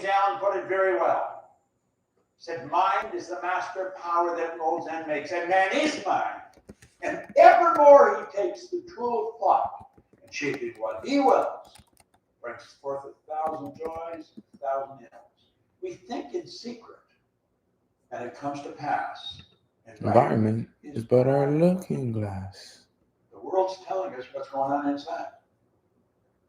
James Allen put it very well. He said, mind is the master power that molds and makes, and man is mind. And evermore he takes the tool of thought and shaping what he wills, brings forth 1,000 joys, 1,000 ills. We think in secret, and it comes to pass. Environment is but our looking glass. The world's telling us what's going on inside.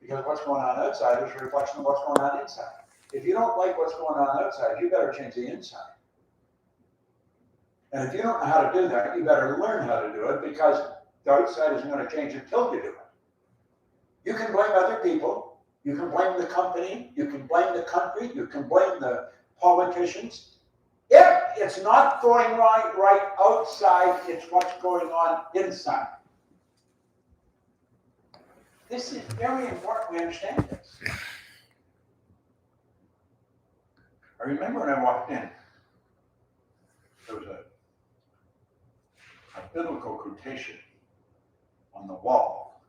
Because what's going on outside is a reflection of what's going on inside. If you don't like what's going on outside, you better change the inside. And if you don't know how to do that, you better learn how to do it, because the outside isn't going to change until you do it. You can blame other people. You can blame the company. You can blame the country. You can blame the politicians. If it's not going right outside, it's what's going on inside. This is very important we understand this. I remember when I walked in, there was a biblical quotation on the wall.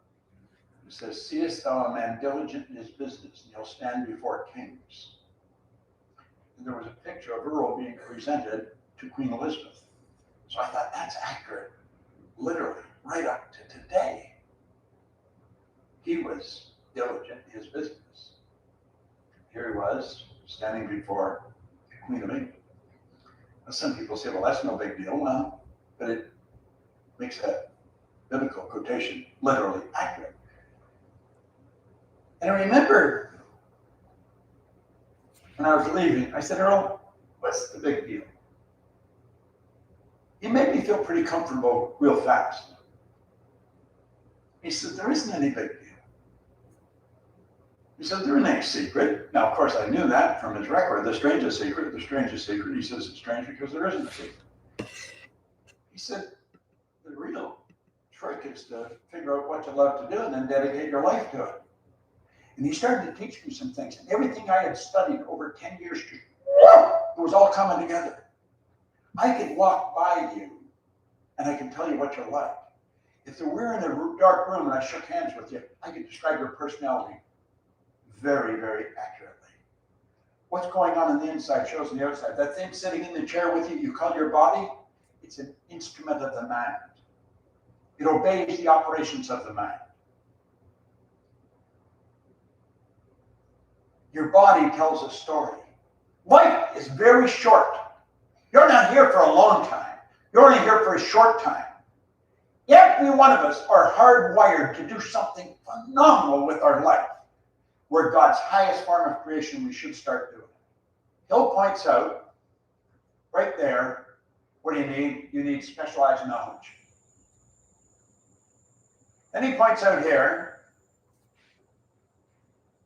It says, "Seest thou a man diligent in his business, and he'll stand before kings." And there was a picture of Earl being presented to Queen Elizabeth. So I thought, that's accurate, literally, right up to today. He was diligent in his business. Here he was, standing before the Queen of England. Now, some people say, well, that's no big deal. Well, but it makes that biblical quotation literally accurate. And I remember when I was leaving, I said, Earl, what's the big deal? He made me feel pretty comfortable real fast. He said, there isn't any big deal. He said, there isn't any secret. Now, of course, I knew that from his record. The strangest secret, the strangest secret. He says it's strange because there isn't a secret. He said, the real trick is to figure out what you love to do and then dedicate your life to it. And he started to teach me some things. And everything I had studied over 10 years, it was all coming together. I could walk by you and I can tell you what you're like. If we're in a dark room and I shook hands with you, I could describe your personality very, very accurately. What's going on the inside shows on the outside. That thing sitting in the chair with you, you call your body, it's an instrument of the mind. It obeys the operations of the mind. Your body tells a story. Life is very short. You're not here for a long time. You're only here for a short time. Every one of us are hardwired to do something phenomenal with our life. We're God's highest form of creation. We should start doing it. Hill points out right there, what do you need? You need specialized knowledge. Then he points out here,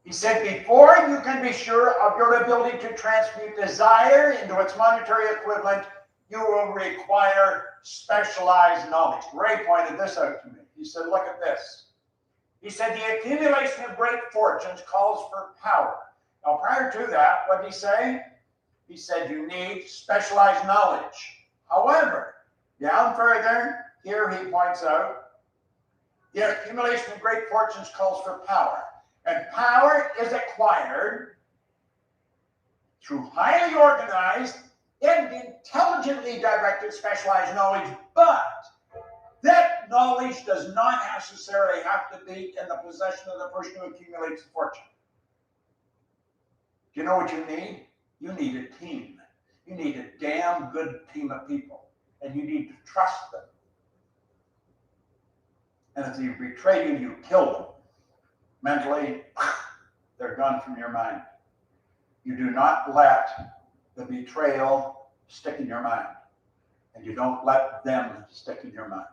he said, before you can be sure of your ability to transmute desire into its monetary equivalent, you will require specialized knowledge. Ray pointed this out to me. He said, look at this. He said, the accumulation of great fortunes calls for power. Now, prior to that, what did he say? He said, you need specialized knowledge. However, down further, here he points out, the accumulation of great fortunes calls for power. And power is acquired through highly organized and intelligently directed specialized knowledge, but that knowledge does not necessarily have to be in the possession of the person who accumulates the fortune. Do you know what you need? You need a team. You need a damn good team of people, and you need to trust them. And if they betray you, you kill them. Mentally, they're gone from your mind. You do not let the betrayal stick in your mind, and you don't let them stick in your mind.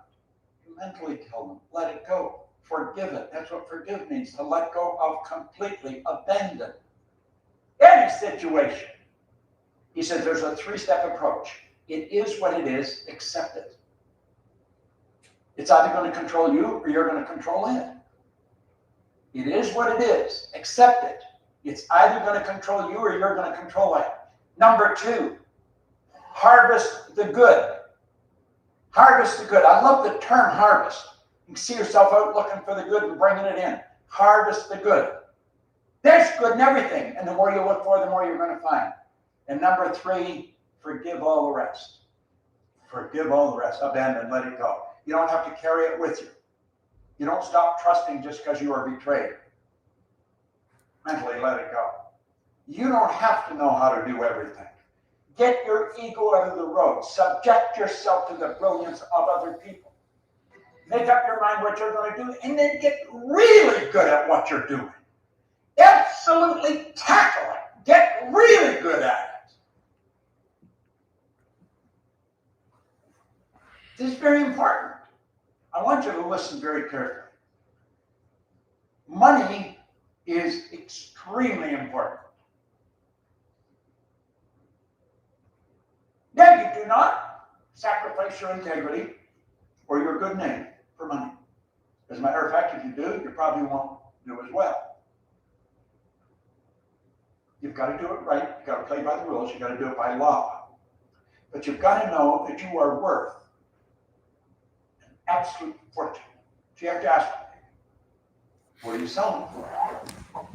You mentally kill them. Let it go. Forgive it. That's what forgive means, to let go of completely, abandon any situation. He said there's a three-step approach. It is what it is. Accept it. It's either going to control you or you're going to control it. It is what it is. Accept it. It's either going to control you or you're going to control it. Number two, harvest the good. Harvest the good. I love the term harvest. You can see yourself out looking for the good and bringing it in. Harvest the good. There's good in everything. And the more you look for, the more you're going to find. And number 3, forgive all the rest. Forgive all the rest. Abandon, let it go. You don't have to carry it with you. You don't stop trusting just because you are betrayed. Mentally, let it go. You don't have to know how to do everything. Get your ego out of the road. Subject yourself to the brilliance of other people. Make up your mind what you're going to do, and then get really good at what you're doing. Absolutely tackle it. Get really good at it. This is very important. I want you to listen very carefully. Money is extremely important. Now, you do not sacrifice your integrity or your good name for money. As a matter of fact, if you do, you probably won't do as well. You've got to do it right. You've got to play by the rules. You've got to do it by law. But you've got to know that you are worth an absolute fortune. So you have to ask, what are you selling for?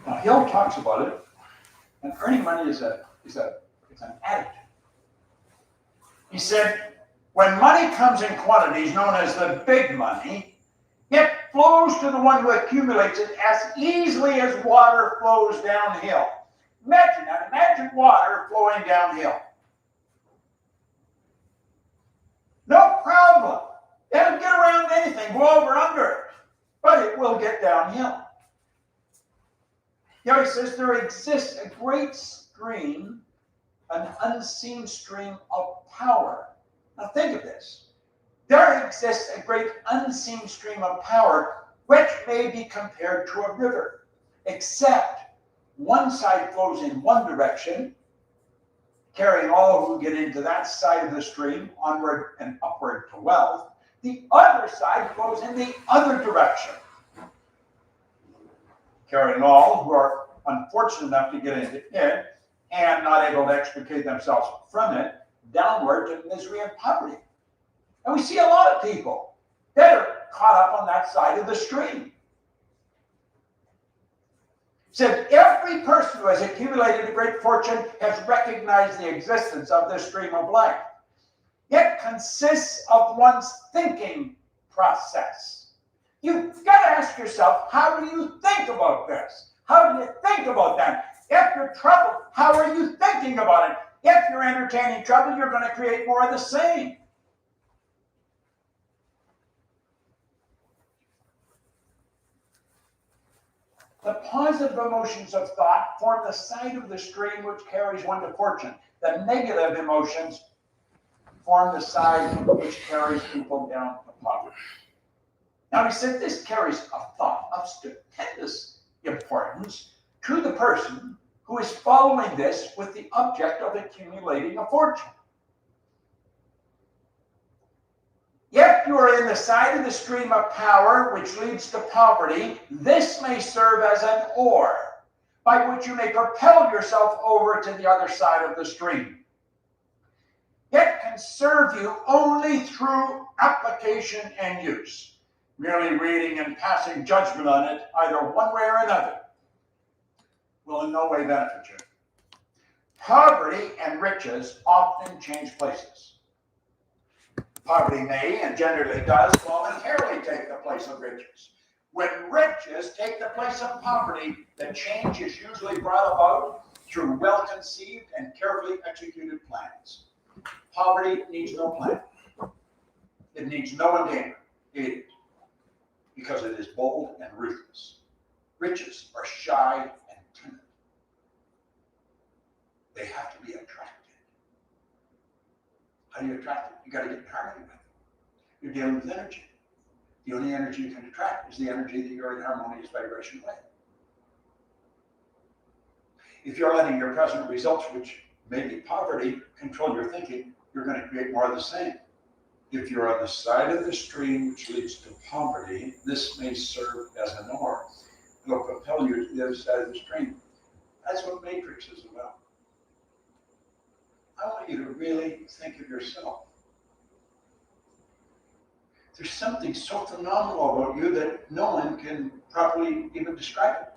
Now, Hill talks about it, and earning money is an attitude. He said, when money comes in quantities known as the big money, it flows to the one who accumulates it as easily as water flows downhill. Imagine that. Imagine water flowing downhill. No problem. It'll get around anything, go over under it, but it will get downhill. He says there exists a great stream, an unseen stream of power. Now think of this. There exists a great unseen stream of power which may be compared to a river, except one side flows in one direction, carrying all who get into that side of the stream onward and upward to wealth. The other side flows in the other direction, carrying all who are unfortunate enough to get into it and not able to extricate themselves from it downward to misery and poverty. And we see a lot of people that are caught up on that side of the stream. Said every person who has accumulated a great fortune has recognized the existence of this stream of life. It consists of one's thinking process. You've got to ask yourself, how do you think about this? How do you think about that? If you're troubled, how are you thinking about it? If you're entertaining trouble, you're going to create more of the same. The positive emotions of thought form the side of the stream which carries one to fortune. The negative emotions form the side which carries people down to poverty. Now, he said this carries a thought of stupendous importance to the person who is following this with the object of accumulating a fortune. If you are in the side of the stream of power which leads to poverty, this may serve as an oar by which you may propel yourself over to the other side of the stream. It can serve you only through application and use. Merely reading and passing judgment on it, either one way or another, will in no way benefit you. Poverty and riches often change places. Poverty may, and generally does, voluntarily take the place of riches. When riches take the place of poverty, the change is usually brought about through well-conceived and carefully executed plans. Poverty needs no plan. It needs no endearment, because it is bold and ruthless. Riches are shy and timid. They have to be attracted. How do you attract it? You got to get in harmony with it. You're dealing with energy. The only energy you can attract is the energy that you're in harmonious vibration with. If you're letting your present results, which may be poverty, control your thinking, you're going to create more of the same. If you're on the side of the stream which leads to poverty, this may serve as an oar. It'll propel you to the other side of the stream. That's what Matrix is about. I want you to really think of yourself. There's something so phenomenal about you that no one can properly even describe it.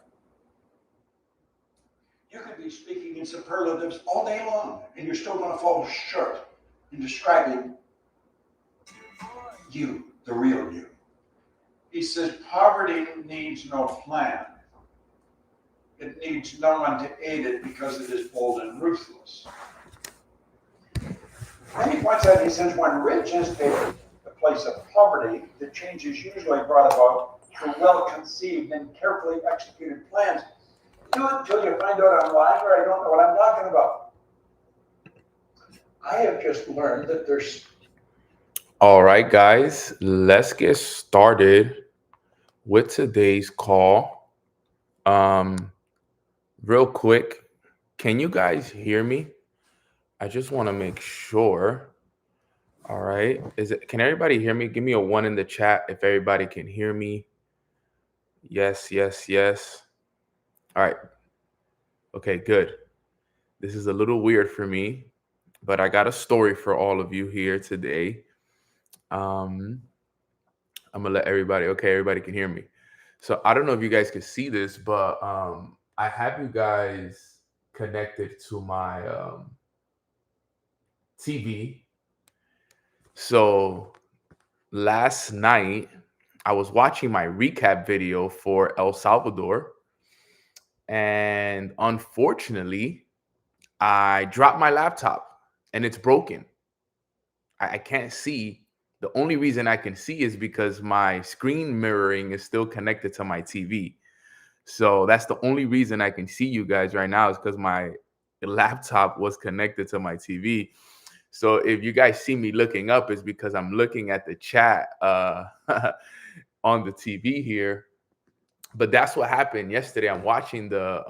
You could be speaking in superlatives all day long, and you're still going to fall short in describing you, the real you. He says, poverty needs no plan. It needs no one to aid it because it is bold and ruthless. Then he points out, he says, when riches take the place of poverty, the change is usually brought about through well-conceived and carefully executed plans. Do it until you find out I'm lying or I don't know what I'm talking about. I have just learned that there's... All right, guys, let's get started with today's call. Real quick, can you guys hear me? I just want to make sure. All right. Can everybody hear me? Give me a 1 in the chat if everybody can hear me. Yes, yes, yes. All right. Okay, good. This is a little weird for me, but I got a story for all of you here today. I'm gonna let everybody, okay, everybody can hear me. So I don't know if you guys can see this, but I have you guys connected to my TV. So last night I was watching my recap video for El Salvador, and unfortunately I dropped my laptop and it's broken. I can't see. The only reason I can see is because my screen mirroring is still connected to my TV. So that's the only reason I can see you guys right now, is because my laptop was connected to my TV. So if you guys see me looking up, it's because I'm looking at the chat on the TV here. But that's what happened yesterday. I'm watching the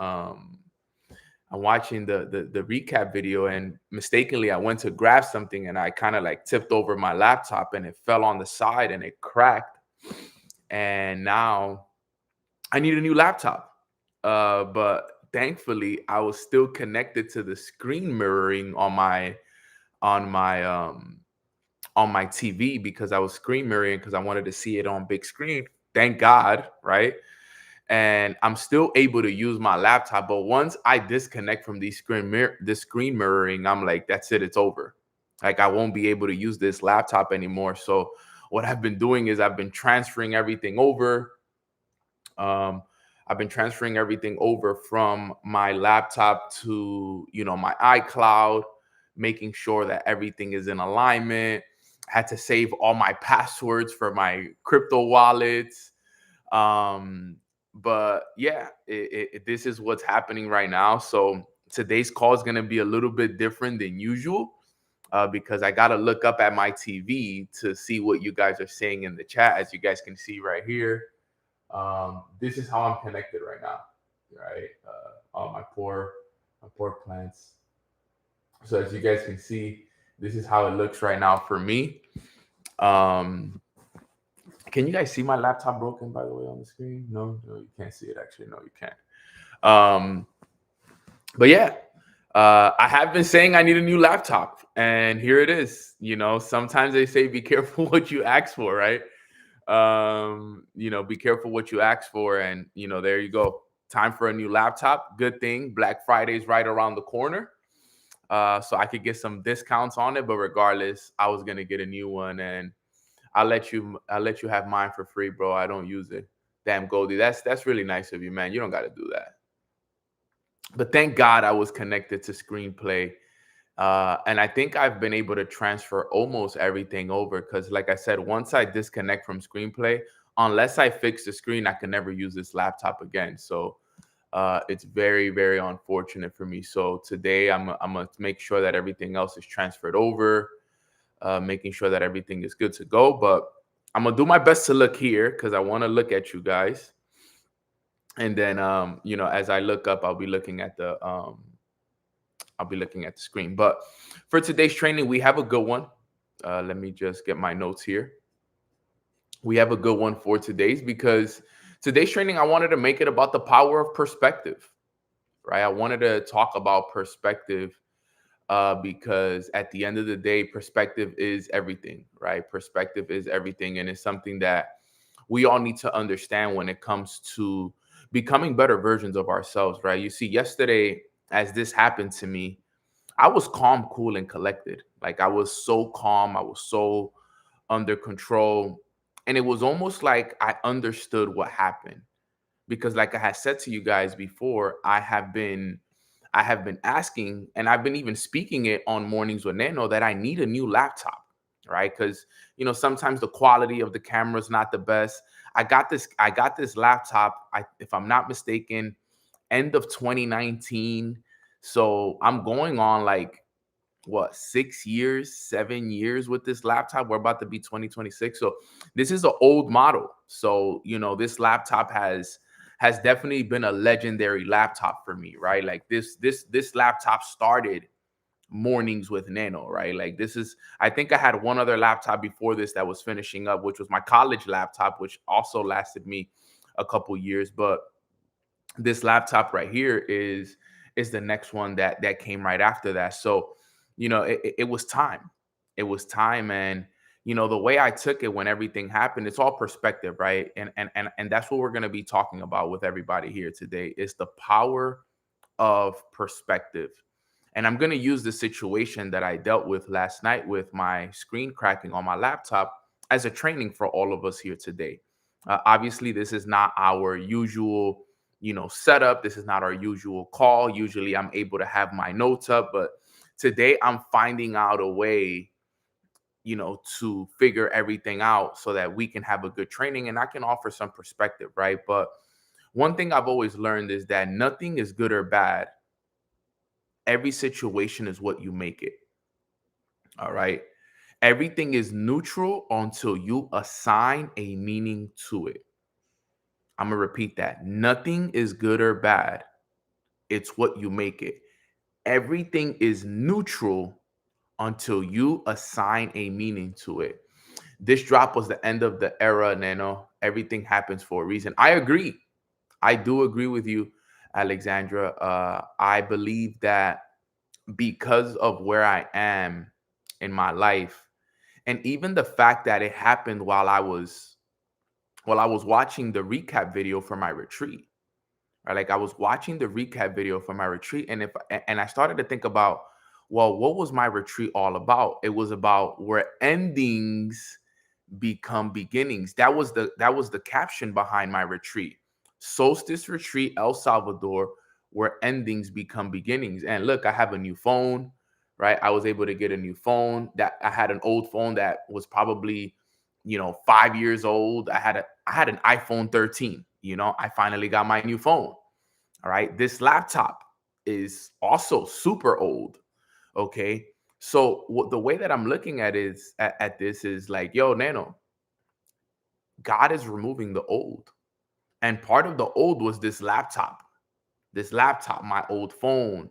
recap video, and mistakenly I went to grab something and I kind of like tipped over my laptop and it fell on the side and it cracked. And now I need a new laptop. But thankfully I was still connected to the screen mirroring on my TV, because I was screen mirroring because I wanted to see it on big screen. Thank God, right? And I'm still able to use my laptop. But once I disconnect from the screen mirroring, I'm like, that's it, it's over. Like, I won't be able to use this laptop anymore. So what I've been doing is I've been transferring everything over. I've been transferring everything over from my laptop to, my iCloud, making sure that everything is in alignment. I had to save all my passwords for my crypto wallets. But yeah, this is what's happening right now. So today's call is going to be a little bit different than usual, because I got to look up at my TV to see what you guys are saying in the chat. As you guys can see right here, this is how I'm connected right now, right? On my poor plants. So as you guys can see, this is how it looks right now for me. Can you guys see my laptop broken, by the way, on the screen? No, you can't see it, actually. No, you can't. But yeah, I have been saying I need a new laptop, and here it is. Sometimes they say be careful what you ask for, right? Be careful what you ask for, and there you go. Time for a new laptop. Good thing Black Friday is right around the corner. So I could get some discounts on it, but regardless, I was gonna get a new one, and I'll let you have mine for free, bro. I don't use it. Damn, Goldie, that's really nice of you, man. You don't got to do that. But thank God I was connected to Screenplay, and I think I've been able to transfer almost everything over, because, like I said, once I disconnect from Screenplay, unless I fix the screen, I can never use this laptop again. So it's very, very unfortunate for me. So today I'm gonna make sure that everything else is transferred over. Making sure that everything is good to go. But I'm gonna do my best to look here, because I want to look at you guys. And then as I look up, I'll be looking at the screen. But for today's training, we have a good one. Let me just get my notes here. We have a good one for today's, because today's training, I wanted to make it about the power of perspective, right? I wanted to talk about perspective. Because at the end of the day, perspective is everything, right? Perspective is everything. And it's something that we all need to understand when it comes to becoming better versions of ourselves, right? You see, yesterday as this happened to me, I was calm, cool, and collected. Like I was so calm, I was so under control. And it was almost like I understood what happened. Because like I had said to you guys before, I have been asking, and I've been even speaking it on Mornings with Nano, that I need a new laptop, right? Because sometimes the quality of the camera is not the best. I got this laptop, if I'm not mistaken, end of 2019. So I'm going on like what, 6 years, 7 years with this laptop. We're about to be 2026. So this is an old model. So this laptop has definitely been a legendary laptop for me, right? Like this laptop started Mornings with Nano, right? Like this is, I think I had one other laptop before this that was finishing up, which was my college laptop, which also lasted me a couple years. But this laptop right here is the next one that came right after that. So it was time. It was time. And the way I took it when everything happened, it's all perspective, right? And that's what we're going to be talking about with everybody here today, is the power of perspective. And I'm going to use the situation that I dealt with last night with my screen cracking on my laptop as a training for all of us here today. Obviously, this is not our usual, setup. This is not our usual call. Usually, I'm able to have my notes up, but today I'm finding out a way, to figure everything out so that we can have a good training and I can offer some perspective, right? But one thing I've always learned is that nothing is good or bad. Every situation is what you make it. All right. Everything is neutral until you assign a meaning to it. I'm going to repeat that. Nothing is good or bad. It's what you make it. Everything is neutral until you assign a meaning to it. This drop was the end of the era, Nano. Everything happens for a reason. I agree. I do agree with you, Alexandra. I believe that because of where I am in my life, and even the fact that it happened while I was watching the recap video for my retreat. Right? Like I was watching the recap video for my retreat, and I started to think about, well, what was my retreat all about? It was about where endings become beginnings. That was the caption behind my retreat. Solstice Retreat El Salvador, where endings become beginnings. And look, I have a new phone, right? I was able to get a new phone. That I had an old phone that was probably 5 years old. I had an iPhone 13. I finally got my new phone. All right. This laptop is also super old. Okay. So the way that I'm looking at this is like, yo, Nano, God is removing the old. And part of the old was this laptop, my old phone,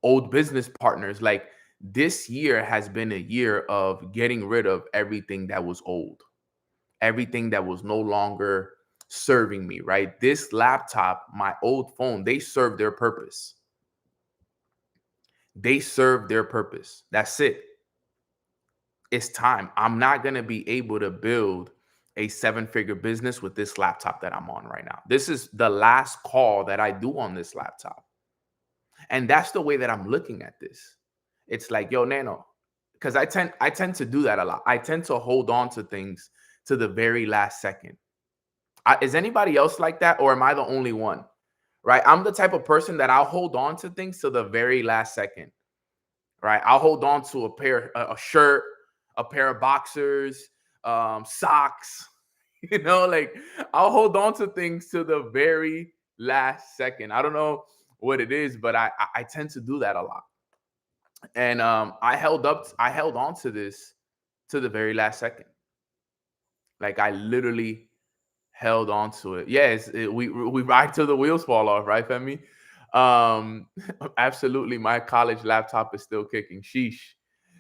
old business partners. Like this year has been a year of getting rid of everything that was old, everything that was no longer serving me, right? This laptop, my old phone, they served their purpose. They served their purpose. That's it. It's time. I'm not going to be able to build a 7-figure business with this laptop that I'm on right now. This is the last call that I do on this laptop. And that's the way that I'm looking at this. It's like, yo, Nano, because I tend to do that a lot. I tend to hold on to things to the very last second. Is anybody else like that, or am I the only one? Right? I'm the type of person that I'll hold on to things to the very last second. Right? I'll hold on to a shirt, a pair of boxers, socks. Like I'll hold on to things to the very last second. I don't know what it is, but I tend to do that a lot. And I held on to this to the very last second. Like I literally held on to it. Yes, we ride till the wheels fall off, right, Femi? Absolutely. My college laptop is still kicking. Sheesh.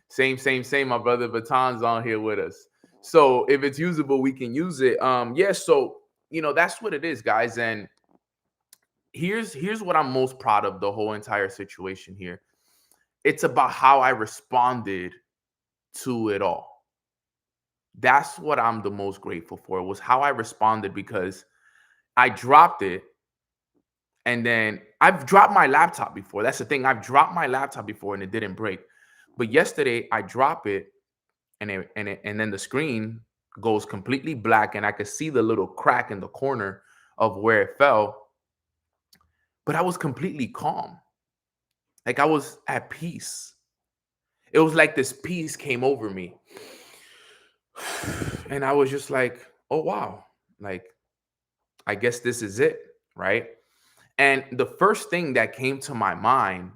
Same. My brother Baton's on here with us. So if it's usable, we can use it. So that's what it is, guys. And here's what I'm most proud of the whole entire situation here. It's about how I responded to it all. That's what I'm the most grateful for, was how I responded, because I dropped it And then I've dropped my laptop before. That's the thing. I've dropped my laptop before and it didn't break. But yesterday I drop it and then the screen goes completely black and I could see the little crack in the corner of where it fell. But I was completely calm. Like I was at peace. It was like this peace came over me. And I was just like, oh wow. Like I guess this is it, right? And the first thing that came to my mind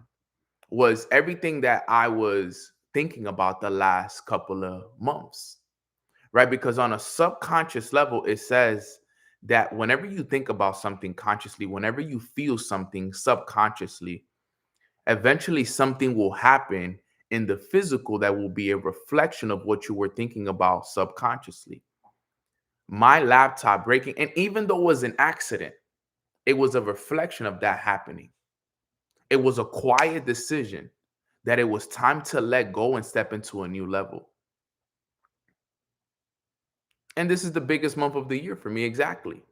was everything that I was thinking about the last couple of months, right? Because on a subconscious level, it says that whenever you think about something consciously, whenever you feel something subconsciously, eventually something will happen in the physical that will be a reflection of what you were thinking about subconsciously. My laptop breaking, and even though it was an accident, it was a reflection of that happening. It was a quiet decision that it was time to let go and step into a new level. And this is the biggest month of the year for me, exactly.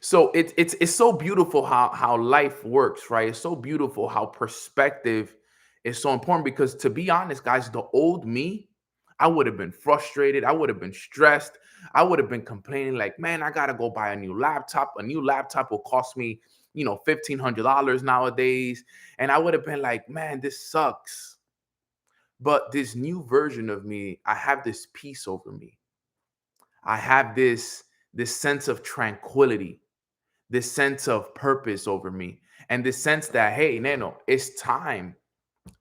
So it's so beautiful how life works, right? It's so beautiful how perspective is so important because to be honest, guys, the old me, I would have been frustrated. I would have been stressed. I would have been complaining like, man, I gotta go buy a new laptop. A new laptop will cost me, $1,500 nowadays. And I would have been like, man, this sucks. But this new version of me, I have this peace over me. I have this sense of tranquility, this sense of purpose over me, and this sense that, hey, Neno, it's time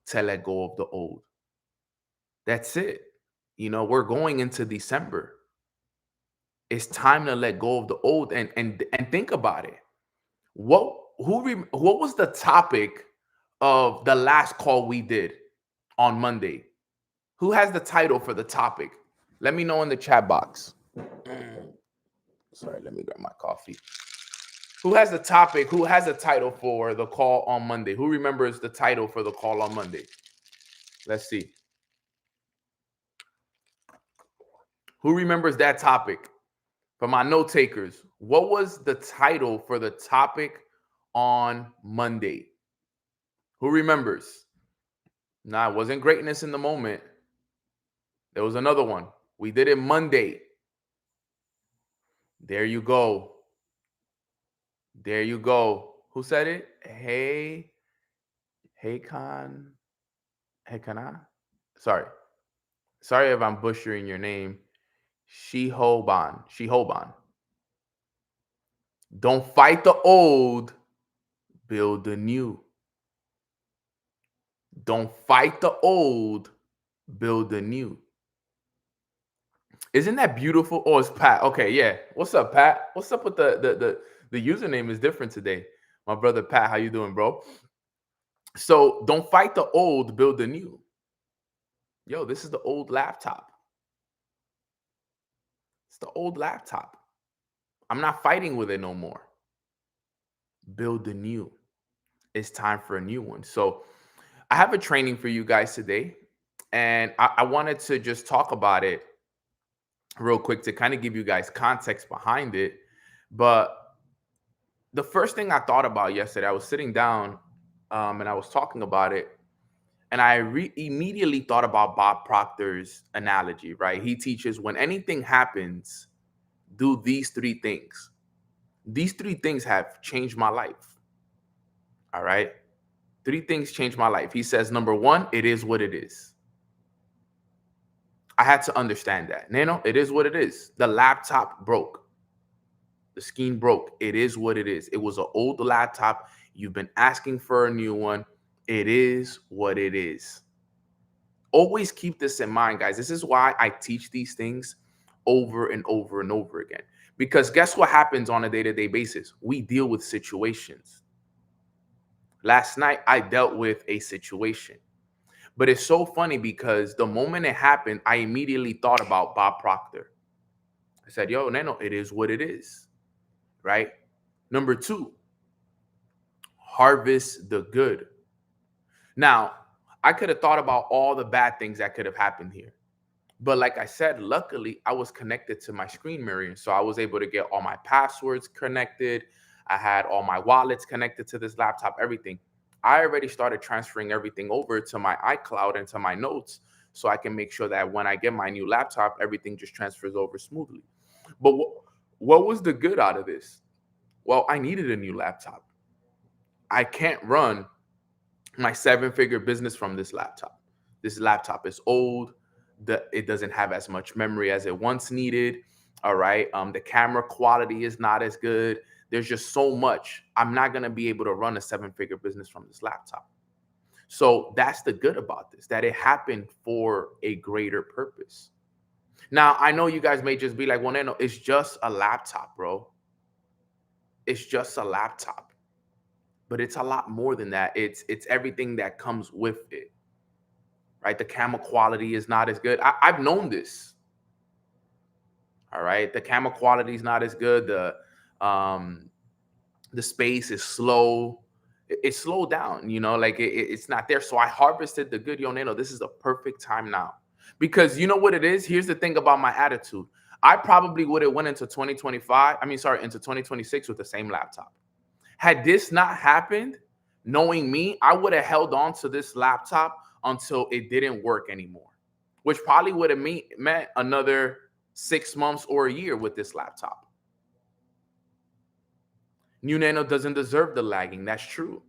to let go of the old. That's it. We're going into December. It's time to let go of the old and think about it. What was the topic of the last call we did on Monday? Who has the title for the topic? Let me know in the chat box. Sorry, let me grab my coffee. Who has the topic? Who has a title for the call on Monday? Who remembers the title for the call on Monday? Let's see. Who remembers that topic? For my note takers, what was the title for the topic on Monday? Who remembers? Nah, it wasn't greatness in the moment. There was another one. We did it Monday. There you go. There you go. Who said it? Hey Kana. Sorry. Sorry if I'm butchering your name. Shihoban. Don't fight the old, build the new. Don't fight the old, build the new. Isn't that beautiful? Oh, it's Pat. Okay, yeah. What's up, Pat? What's up with the username is different today. My brother Pat, how you doing, bro? So don't fight the old, build the new. Yo, this is the old laptop. It's the old laptop. I'm not fighting with it no more. Build the new. It's time for a new one. So I have a training for you guys today, and I wanted to just talk about it real quick to kind of give you guys context behind it. But the first thing I thought about yesterday, I was sitting down and I was talking about it, and I immediately thought about Bob Proctor's analogy, right? He teaches when anything happens, do these three things. These three things have changed my life. All right. Three things changed my life. He says, number one, it is what it is. I had to understand that. Nano, it is what it is. The laptop broke. The screen broke. It is what it is. It was an old laptop. You've been asking for a new one. It is what it is. Always keep this in mind, guys. This is why I teach these things over and over and over again. Because guess what happens on a day-to-day basis? We deal with situations. Last night, I dealt with a situation. But it's so funny because the moment it happened, I immediately thought about Bob Proctor. I said, yo, Nano, it is what it is, right? Number two, harvest the good. Now, I could have thought about all the bad things that could have happened here. But like I said, luckily, I was connected to my screen mirroring. So I was able to get all my passwords connected. I had all my wallets connected to this laptop, everything. I already started transferring everything over to my iCloud and to my notes so I can make sure that when I get my new laptop, everything just transfers over smoothly. But what was the good out of this? Well, I needed a new laptop. I can't run my 7-figure business from this laptop. This laptop is old. It doesn't have as much memory as it once needed. All right. The camera quality is not as good. There's just so much. I'm not going to be able to run a 7-figure business from this laptop. So that's the good about this, that it happened for a greater purpose. Now, I know you guys may just be like, well, no, it's just a laptop, bro. It's just a laptop. But it's a lot more than that. It's everything that comes with it, right? The camera quality is not as good. I've known this. All right, the camera quality is not as good. The space is slow. It's slowed down. Like it's not there. So I harvested the good. Yo, Nano, this is a perfect time now, because you know what it is. Here's the thing about my attitude. I probably would have went into 2025. Into 2026 with the same laptop. Had this not happened, knowing me, I would have held on to this laptop until it didn't work anymore, which probably would have meant another 6 months or a year with this laptop. New Nano doesn't deserve the lagging. That's true.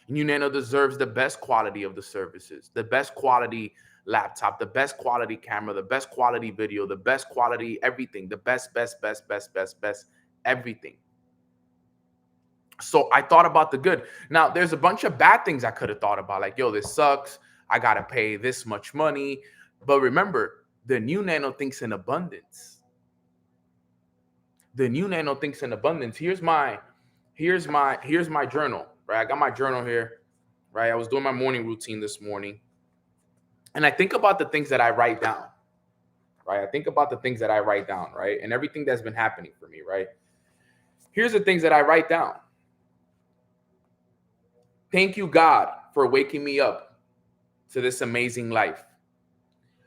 New Nano deserves the best quality of the services, the best quality laptop, the best quality camera, the best quality video, the best quality everything, the best, everything. So I thought about the good. Now, there's a bunch of bad things I could have thought about, like, yo, this sucks. I got to pay this much money. But remember, the new Nano thinks in abundance. The new Nano thinks in abundance. Here's my journal, right? I got my journal here, right? I was doing my morning routine this morning. And I think about the things that I write down, right? I think about the things that I write down, right? And everything that's been happening for me, right? Here's the things that I write down. Thank you, God, for waking me up to this amazing life.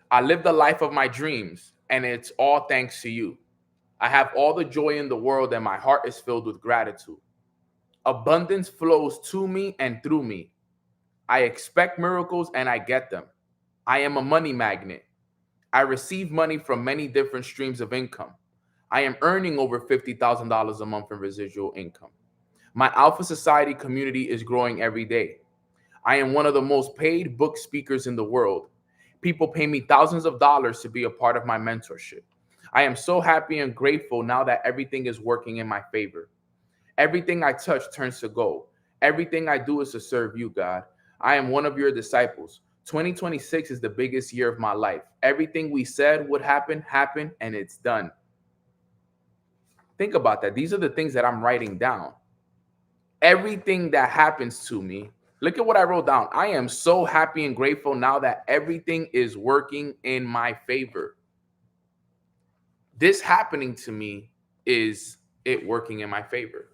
I live the life of my dreams, and it's all thanks to you. I have all the joy in the world, and my heart is filled with gratitude. Abundance flows to me and through me. I expect miracles, and I get them. I am a money magnet. I receive money from many different streams of income. I am earning over $50,000 a month in residual income. My Alpha Society community is growing every day. I am one of the most paid book speakers in the world. People pay me thousands of dollars to be a part of my mentorship. I am so happy and grateful now that everything is working in my favor. Everything I touch turns to gold. Everything I do is to serve you, God. I am one of your disciples. 2026 is the biggest year of my life. Everything we said would happen, happened, and it's done. Think about that. These are the things that I'm writing down. Everything that happens to me, look at what I wrote down. I am so happy and grateful now that everything is working in my favor. This happening to me is it working in my favor.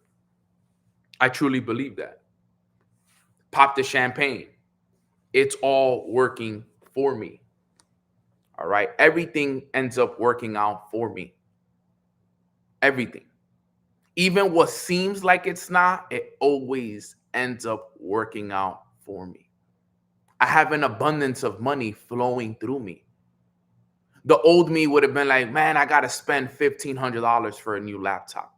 I truly believe that. Pop the champagne. It's all working for me. All right. Everything ends up working out for me. Everything. Even what seems like it's not, it always ends up working out for me. I have an abundance of money flowing through me. The old me would have been like, man, I got to spend $1,500 for a new laptop.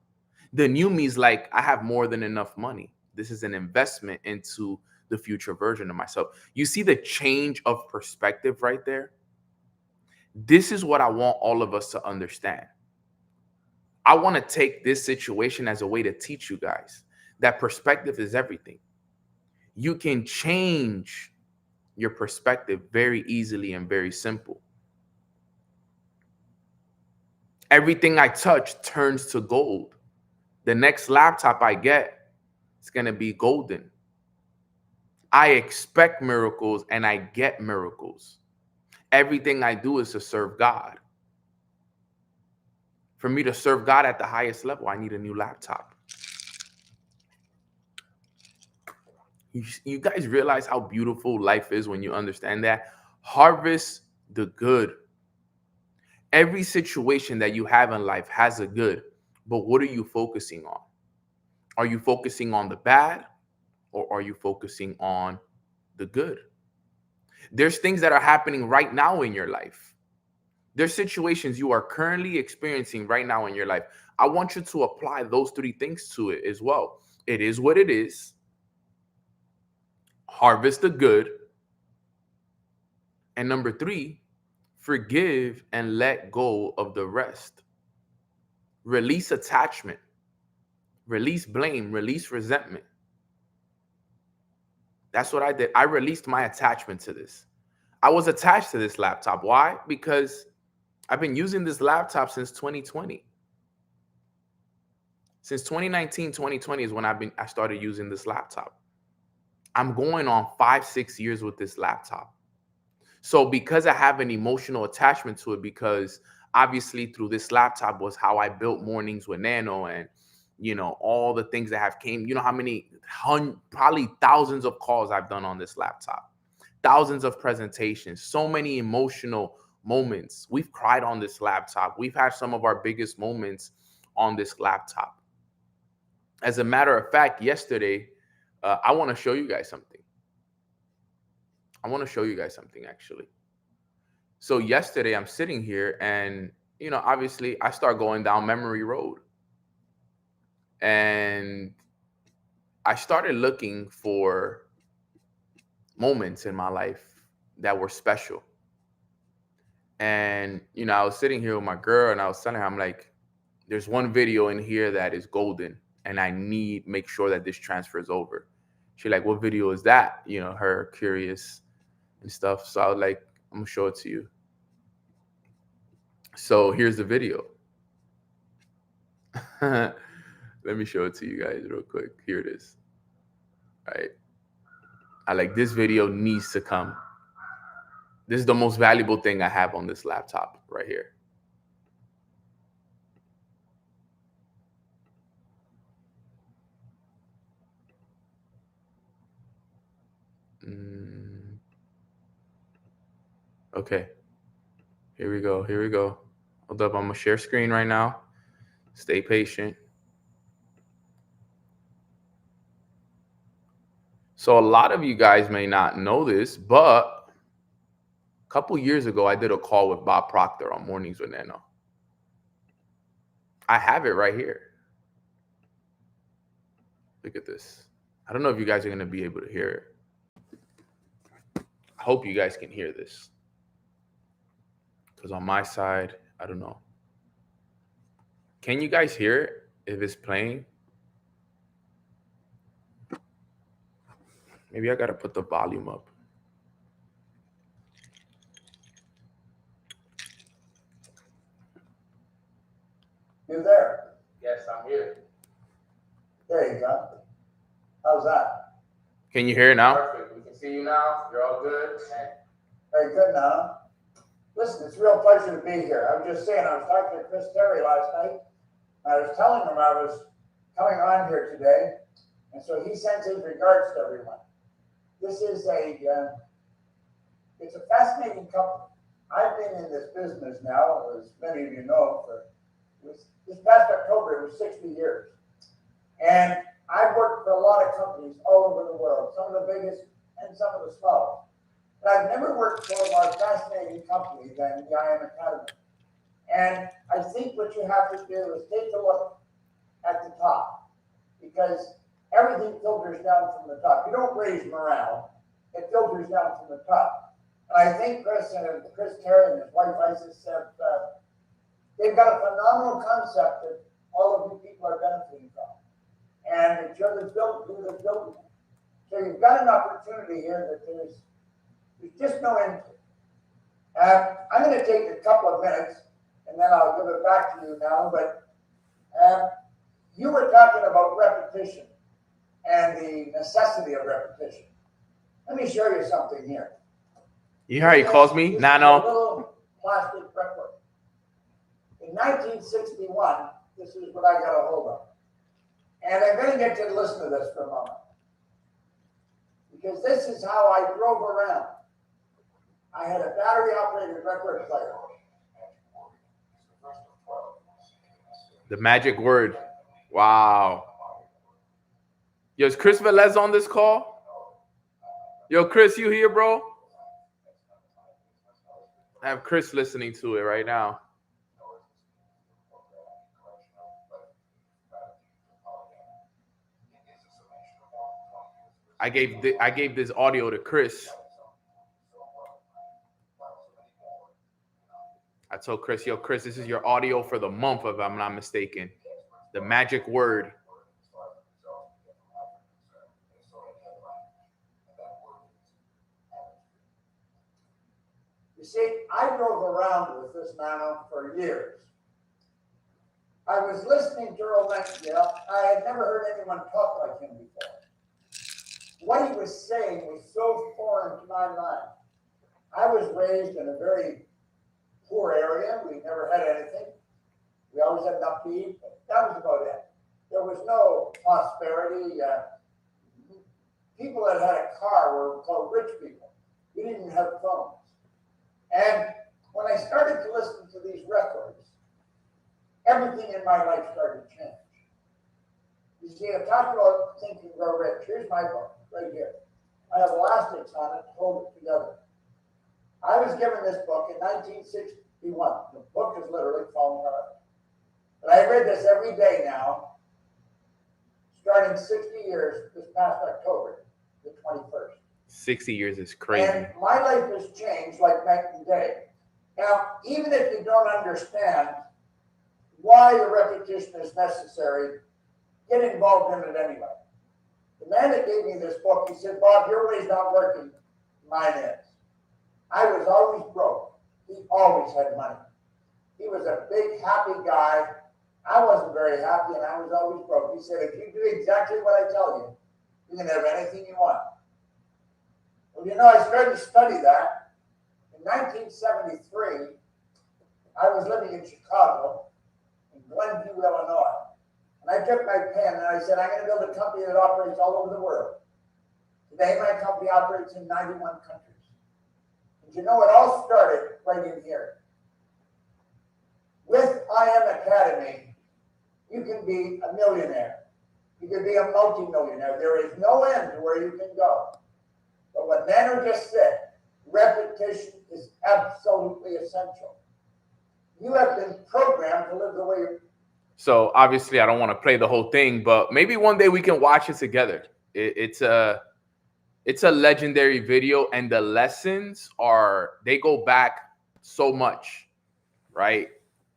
The new me is like, I have more than enough money. This is an investment into the future version of myself. You see the change of perspective right there? This is what I want all of us to understand. I want to take this situation as a way to teach you guys that perspective is everything. You can change your perspective very easily and very simple. Everything I touch turns to gold. The next laptop I get is going to be golden. I expect miracles and I get miracles. Everything I do is to serve God. For me to serve God at the highest level, I need a new laptop. You guys realize how beautiful life is when you understand that? Harvest the good. Every situation that you have in life has a good, but what are you focusing on? Are you focusing on the bad, or are you focusing on the good? There's things that are happening right now in your life. There's situations you are currently experiencing right now in your life. I want you to apply those three things to it as well. It is what it is. Harvest the good. And number three, forgive and let go of the rest. Release attachment, release blame, release resentment. That's what I did. I released my attachment to this. I was attached to this laptop. Why? Because I've been using this laptop since 2020. Since 2019, 2020 is when I started using this laptop. I'm going on 5-6 years with this laptop. So because I have an emotional attachment to it, because obviously through this laptop was how I built Mornings with Nano, and all the things that have came, how many probably thousands of calls I've done on this laptop, thousands of presentations, so many emotional moments. We've cried on this laptop. We've had some of our biggest moments on this laptop. As a matter of fact, yesterday, I want to show you guys something. Actually. So yesterday I'm sitting here and, obviously I start going down memory road. And I started looking for moments in my life that were special. And, I was sitting here with my girl and I was telling her, I'm like, there's one video in here that is golden and I make sure that this transfers over. She's like, what video is that? Her curious and stuff. So I was like, I'm gonna show it to you. So here's the video. Let me show it to you guys real quick. Here it is. All right. I like this video needs to come. This is the most valuable thing I have on this laptop right here. Okay. Here we go. Hold up. I'm going to share screen right now. Stay patient. So a lot of you guys may not know this, but a couple years ago, I did a call with Bob Proctor on Mornings with Nano. I have it right here. Look at this. I don't know if you guys are going to be able to hear it. I hope you guys can hear this. Because on my side, I don't know. Can you guys hear it if it's playing? Maybe I got to put the volume up. You there? Yes, I'm here. There you go. How's that? Can you hear it now? Perfect. We can see you now. You're all good. Very good now. Listen, it's a real pleasure to be here. I was just saying, I was talking to Chris Terry last night. I was telling him I was coming on here today. And so he sends his regards to everyone. This is it's a fascinating company. I've been in this business now, as many of you know, this past October, it was 60 years. And I've worked for a lot of companies all over the world, some of the biggest and some of the smallest. But I've never worked for a more fascinating company than the IM Academy. And I think what you have to do is take a look at the top, because everything filters down from the top. You don't raise morale, it filters down from the top. And I think Chris Terry and his wife Isis have they've got a phenomenal concept that all of you people are benefiting from. And it's you're the building. So you've got an opportunity here that there's just no end to. I'm going to take a couple of minutes and then I'll give it back to you now. But you were talking about repetition and the necessity of repetition. Let me show you something here. You hear how he calls me? Nano. A little plastic record. In 1961, this is what I got a hold of. And I'm going to get you to listen to this for a moment. Because this is how I drove around. I had a battery-operated record player. The magic word. Wow. Yo, is Chris Velez on this call? Yo, Chris, you here, bro? I have Chris listening to it right now. I gave this audio to Chris. I told Chris, yo, Chris, this is your audio for the month, if I'm not mistaken. The magic word. You see, I drove around with this man for years. I was listening to Earl Nightingale. I had never heard anyone talk like him before. What he was saying was so foreign to my mind. I was raised in a very poor area. We never had anything. We always had enough to eat, but that was about it. There was no prosperity. People that had a car were called rich people. We didn't have phones. And when I started to listen to these records, everything in my life started to change. You see, I talked about Think and Grow Rich. Here's my book, right here. I have elastics on it to hold it together. I was given this book in 1961. The book is literally falling apart. But I read this every day now, starting 60 years this past October, the 21st. 60 years is crazy. And my life has changed like night and day. Now, even if you don't understand why the repetition is necessary, get involved in it anyway. The man that gave me this book, he said, Bob, your way's not working, mine is. I was always broke. He always had money. He was a big, happy guy. I wasn't very happy, and I was always broke. He said, if you do exactly what I tell you, you can have anything you want. Well, you know, I started to study that. In 1973, I was living in Chicago, in Glenview, Illinois. And I took my pen and I said, I'm going to build a company that operates all over the world. Today, my company operates in 91 countries. And you know, it all started right in here. With IM Academy, you can be a millionaire. You can be a multimillionaire. There is no end to where you can go. But what Nano just said, repetition is absolutely essential. You have been programmed to live the way you're. So obviously, I don't want to play the whole thing, but maybe one day we can watch it together. It's a legendary video, and the lessons they go back so much, right?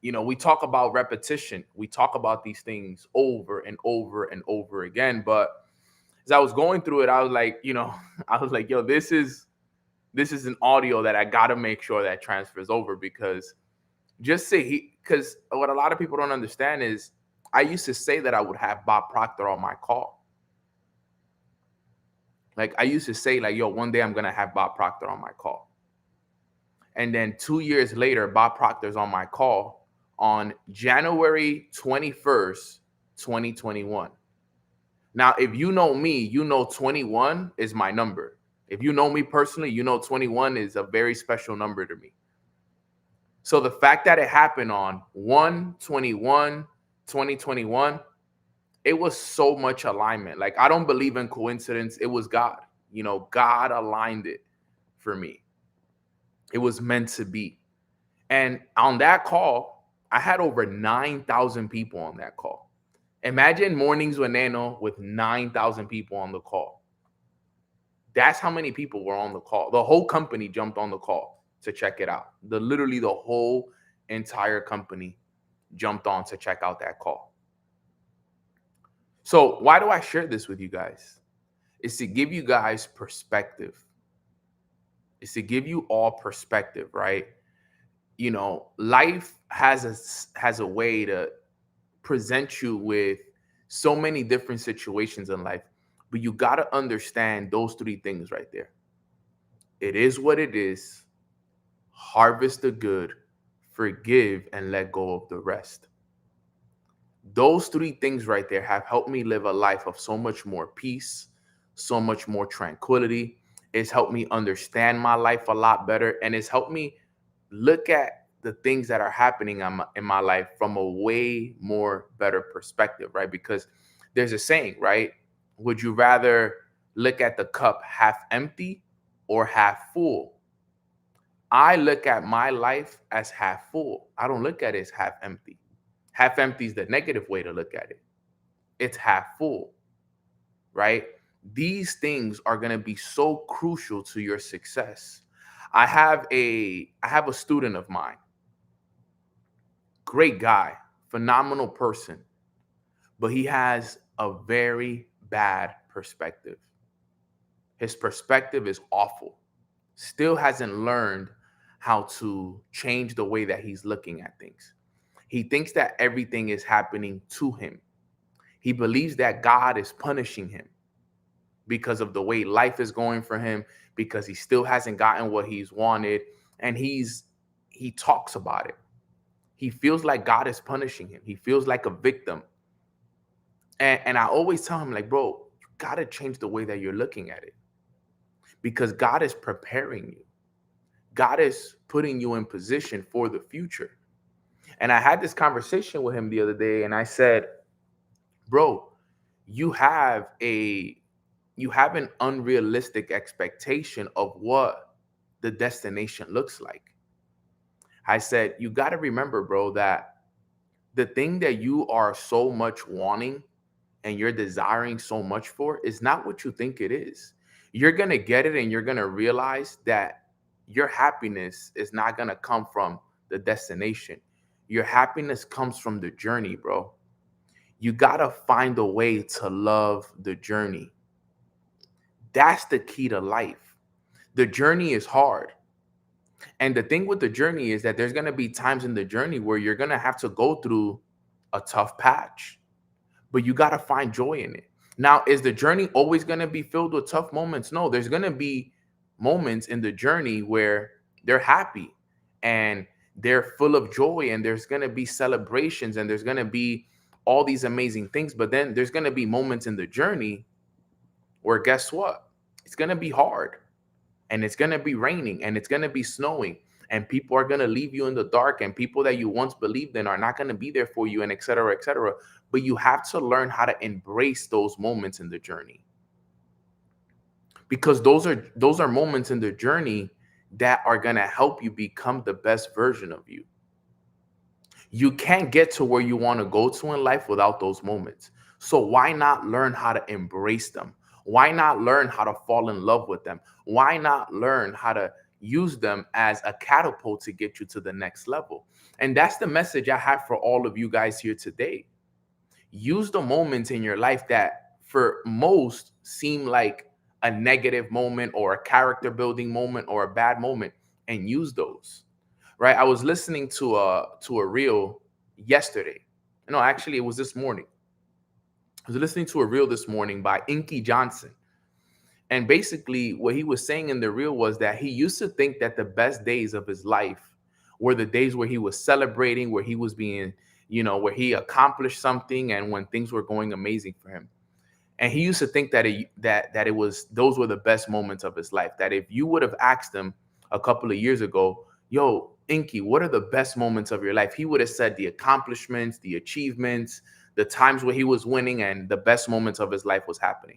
You know, we talk about repetition. We talk about these things over and over and over again. But as I was going through it, I was like, yo, this is an audio that I got to make sure that transfers over, because because what a lot of people don't understand is I used to say that I would have Bob Proctor on my call. Like, I used to say, like, yo, one day I'm going to have Bob Proctor on my call. And then 2 years later, Bob Proctor's on my call on January 21st, 2021. Now, if you know me, you know 21 is my number. If you know me personally, you know 21 is a very special number to me. So the fact that it happened on 1/21/2021, it was so much alignment. Like, I don't believe in coincidence. It was God. You know, God aligned it for me. It was meant to be. And on that call, I had over 9,000 people on that call. Imagine Mornings with Nano with 9,000 people on the call. That's how many people were on the call. The whole company jumped on the call to check it out. Literally the whole entire company jumped on to check out that call. So why do I share this with you guys? It's to give you guys perspective. It's to give you all perspective, right? You know, life has a way to present you with so many different situations in life, but you got to understand those three things right there. It is what it is. Harvest the good, forgive, and let go of the rest. Those three things right there have helped me live a life of so much more peace, so much more tranquility. It's helped me understand my life a lot better, and it's helped me look at the things that are happening in my life from a way more better perspective, right? Because there's a saying, right? Would you rather look at the cup half empty or half full? I look at my life as half full. I don't look at it as half empty. Half empty is the negative way to look at it. It's half full, right? These things are going to be so crucial to your success. I have a student of mine, great guy, phenomenal person, but he has a very bad perspective. His perspective is awful. Still hasn't learned how to change the way that he's looking at things. He thinks that everything is happening to him. He believes that God is punishing him because of the way life is going for him, because he still hasn't gotten what he's wanted, and he talks about it. He feels like God is punishing him. He feels like a victim. And I always tell him, like, bro, you got to change the way that you're looking at it, because God is preparing you. God is putting you in position for the future. And I had this conversation with him the other day, and I said, bro, you have an unrealistic expectation of what the destination looks like. I said, you got to remember, bro, that the thing that you are so much wanting and you're desiring so much for is not what you think it is. You're going to get it, and you're going to realize that your happiness is not going to come from the destination. Your happiness comes from the journey, bro. You got to find a way to love the journey. That's the key to life. The journey is hard. And the thing with the journey is that there's going to be times in the journey where you're going to have to go through a tough patch, but you got to find joy in it. Now, is the journey always going to be filled with tough moments? No, there's going to be moments in the journey where they're happy and they're full of joy, and there's going to be celebrations, and there's going to be all these amazing things. But then there's going to be moments in the journey where, guess what? It's going to be hard, and it's going to be raining, and it's going to be snowing, and people are going to leave you in the dark, and people that you once believed in are not going to be there for you, and et cetera, et cetera. But you have to learn how to embrace those moments in the journey, because those are moments in the journey that are going to help you become the best version of you. You can't get to where you want to go to in life without those moments. So why not learn how to embrace them? Why not learn how to fall in love with them? Why not learn how to use them as a catapult to get you to the next level? And that's the message I have for all of you guys here today. Use the moments in your life that for most seem like a negative moment or a character building moment or a bad moment, and use those. Right? I was listening to a reel yesterday. No, actually, it was this morning. I was listening to a reel this morning by Inky Johnson. And basically, what he was saying in the reel was that he used to think that the best days of his life were the days where he was celebrating, where he was being, where he accomplished something, and when things were going amazing for him. And he used to think that it was those were the best moments of his life. That if you would have asked him a couple of years ago, yo, Inky, what are the best moments of your life? He would have said the accomplishments, the achievements, the times where he was winning, and the best moments of his life was happening.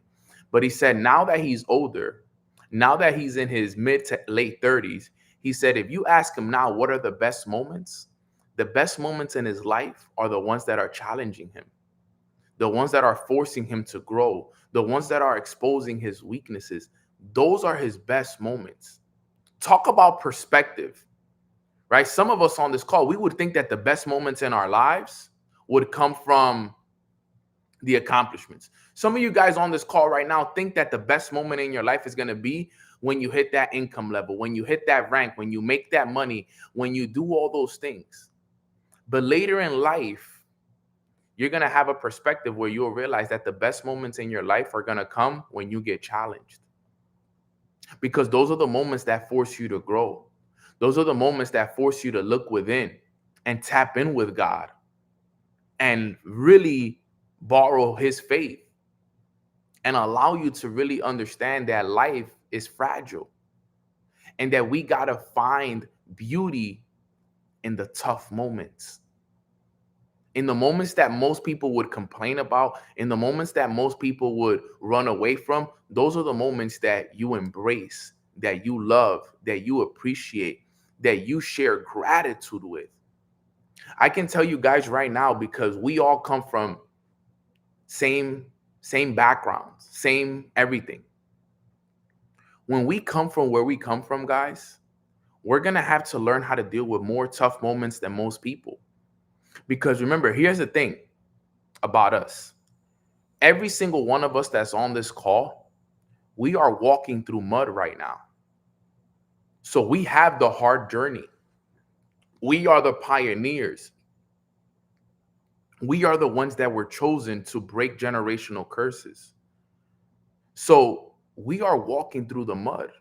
But he said now that he's older, now that he's in his mid to late 30s, he said if you ask him now what are the best moments in his life are the ones that are challenging him, the ones that are forcing him to grow, the ones that are exposing his weaknesses. Those are his best moments. Talk about perspective, right? Some of us on this call, we would think that the best moments in our lives would come from the accomplishments. Some of you guys on this call right now think that the best moment in your life is going to be when you hit that income level, when you hit that rank, when you make that money, when you do all those things. But later in life, you're going to have a perspective where you'll realize that the best moments in your life are going to come when you get challenged. Because those are the moments that force you to grow. Those are the moments that force you to look within and tap in with God and really borrow his faith and allow you to really understand that life is fragile and that we got to find beauty in the tough moments. In the moments that most people would complain about, in the moments that most people would run away from, those are the moments that you embrace, that you love, that you appreciate, that you share gratitude with. I can tell you guys right now, because we all come from same backgrounds, same everything. When we come from where we come from, guys, we're going to have to learn how to deal with more tough moments than most people. Because remember, here's the thing about us. Every single one of us that's on this call, we are walking through mud right now. So we have the hard journey. We are the pioneers. We are the ones that were chosen to break generational curses. So we are walking through the mud.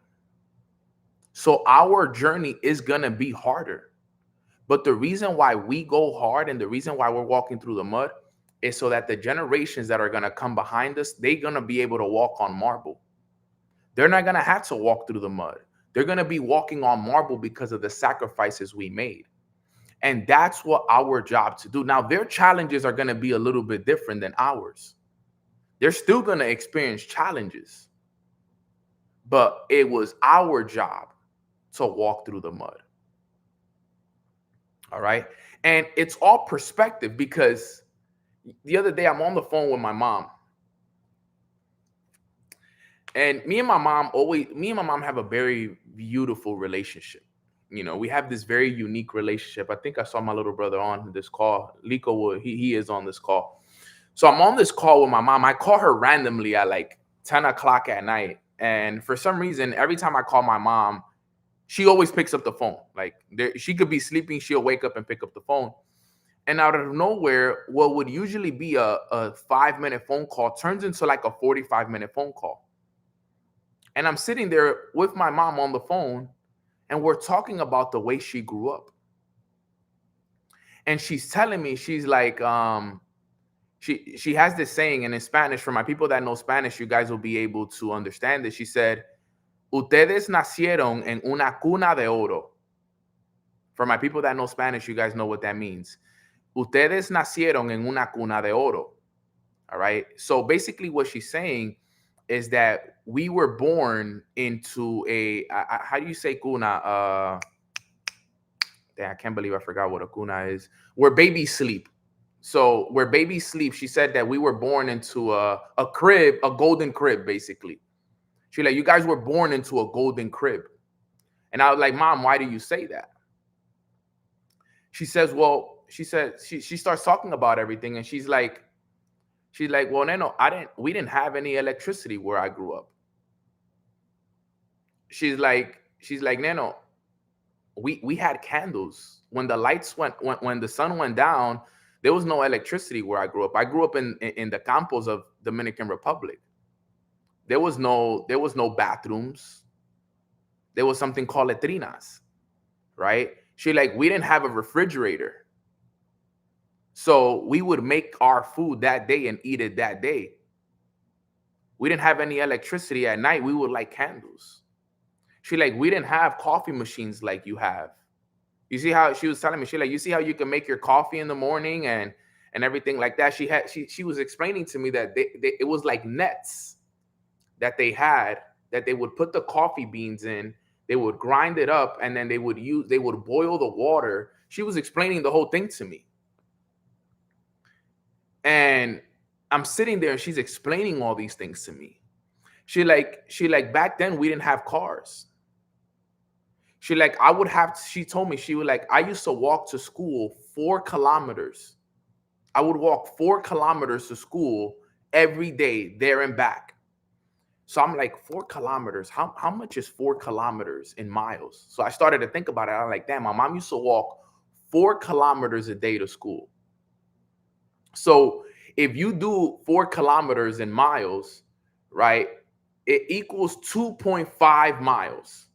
So our journey is going to be harder. But the reason why we go hard and the reason why we're walking through the mud is so that the generations that are going to come behind us, they're going to be able to walk on marble. They're not going to have to walk through the mud. They're going to be walking on marble because of the sacrifices we made. And that's what our job to do. Now, their challenges are going to be a little bit different than ours. They're still going to experience challenges. But it was our job to walk through the mud. All right. And it's all perspective, because the other day I'm on the phone with my mom. And me and my mom have a very beautiful relationship. You know, we have this very unique relationship. I think I saw my little brother on this call. Lico Wood, he is on this call. So I'm on this call with my mom. I call her randomly at like 10 o'clock at night. And for some reason, every time I call my mom, she always picks up the phone. Like she could be sleeping, she'll wake up and pick up the phone. And out of nowhere, what would usually be a 5-minute phone call turns into like a 45-minute phone call. And I'm sitting there with my mom on the phone, and we're talking about the way she grew up. And she's telling me, she's like, she has this saying, and in Spanish, for my people that know Spanish, you guys will be able to understand this. She said, "Ustedes nacieron en una cuna de oro." For my people that know Spanish, you guys know what that means. Ustedes nacieron en una cuna de oro. All right. So basically what she's saying is that we were born into how do you say cuna? I can't believe I forgot what a cuna is. Where babies sleep. So where babies sleep, she said that we were born into a crib, a golden crib, basically. She's like, you guys were born into a golden crib. And I was like, Mom, why do you say that? She says, well, she starts talking about everything. And she's like, well, Neno, we didn't have any electricity where I grew up. She's like, Neno, we had candles. When the lights when the sun went down, there was no electricity where I grew up. I grew up in the campos of Dominican Republic. There was no bathrooms. There was something called letrinas, right? She like, we didn't have a refrigerator. So we would make our food that day and eat it that day. We didn't have any electricity at night. We would light candles. She like, we didn't have coffee machines like you have. You see how she was telling me, she like, you see how you can make your coffee in the morning and everything like that. She was explaining to me that it was like nets that they had, that they would put the coffee beans in, they would grind it up, and then they would boil the water. She was explaining the whole thing to me. And I'm sitting there and she's explaining all these things to me. She like, back then we didn't have cars. She told me, she would like, I used to walk to school 4 kilometers. I would walk 4 kilometers to school every day, there and back. So I'm like, 4 kilometers, how much is 4 kilometers in miles? So I started to think about it. I'm like, damn, my mom used to walk 4 kilometers a day to school. So if you do 4 kilometers in miles, right, it equals 2.5 miles.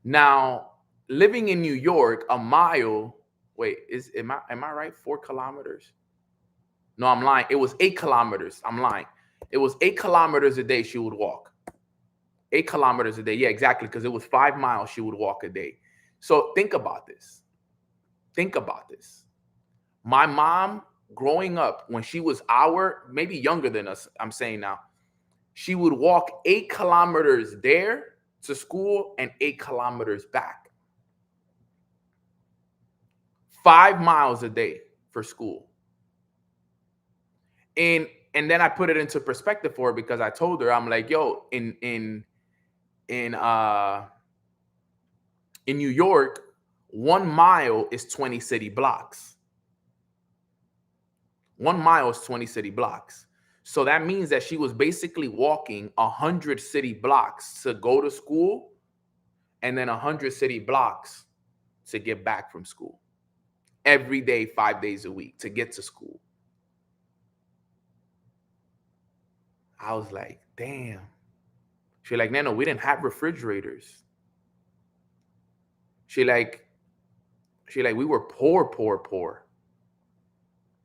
Now, living in New York, a mile, am I right? 4 kilometers? No, I'm lying. It was 8 kilometers. I'm lying. It was 8 kilometers a day she would walk. 8 kilometers a day. Yeah, exactly. Because it was 5 miles she would walk a day. So think about this. Think about this. My mom, growing up, when she was maybe younger than us, I'm saying now, she would walk 8 kilometers there to school and 8 kilometers back. 5 miles a day for school. And then I put it into perspective for her because I told her, I'm like, yo, in New York, 1 mile is 20 city blocks. 1 mile is 20 city blocks. So that means that she was basically walking 100 city blocks to go to school and then 100 city blocks to get back from school. Every day, 5 days a week to get to school. I was like, damn. She's like, Nano, we didn't have refrigerators. She like, we were poor.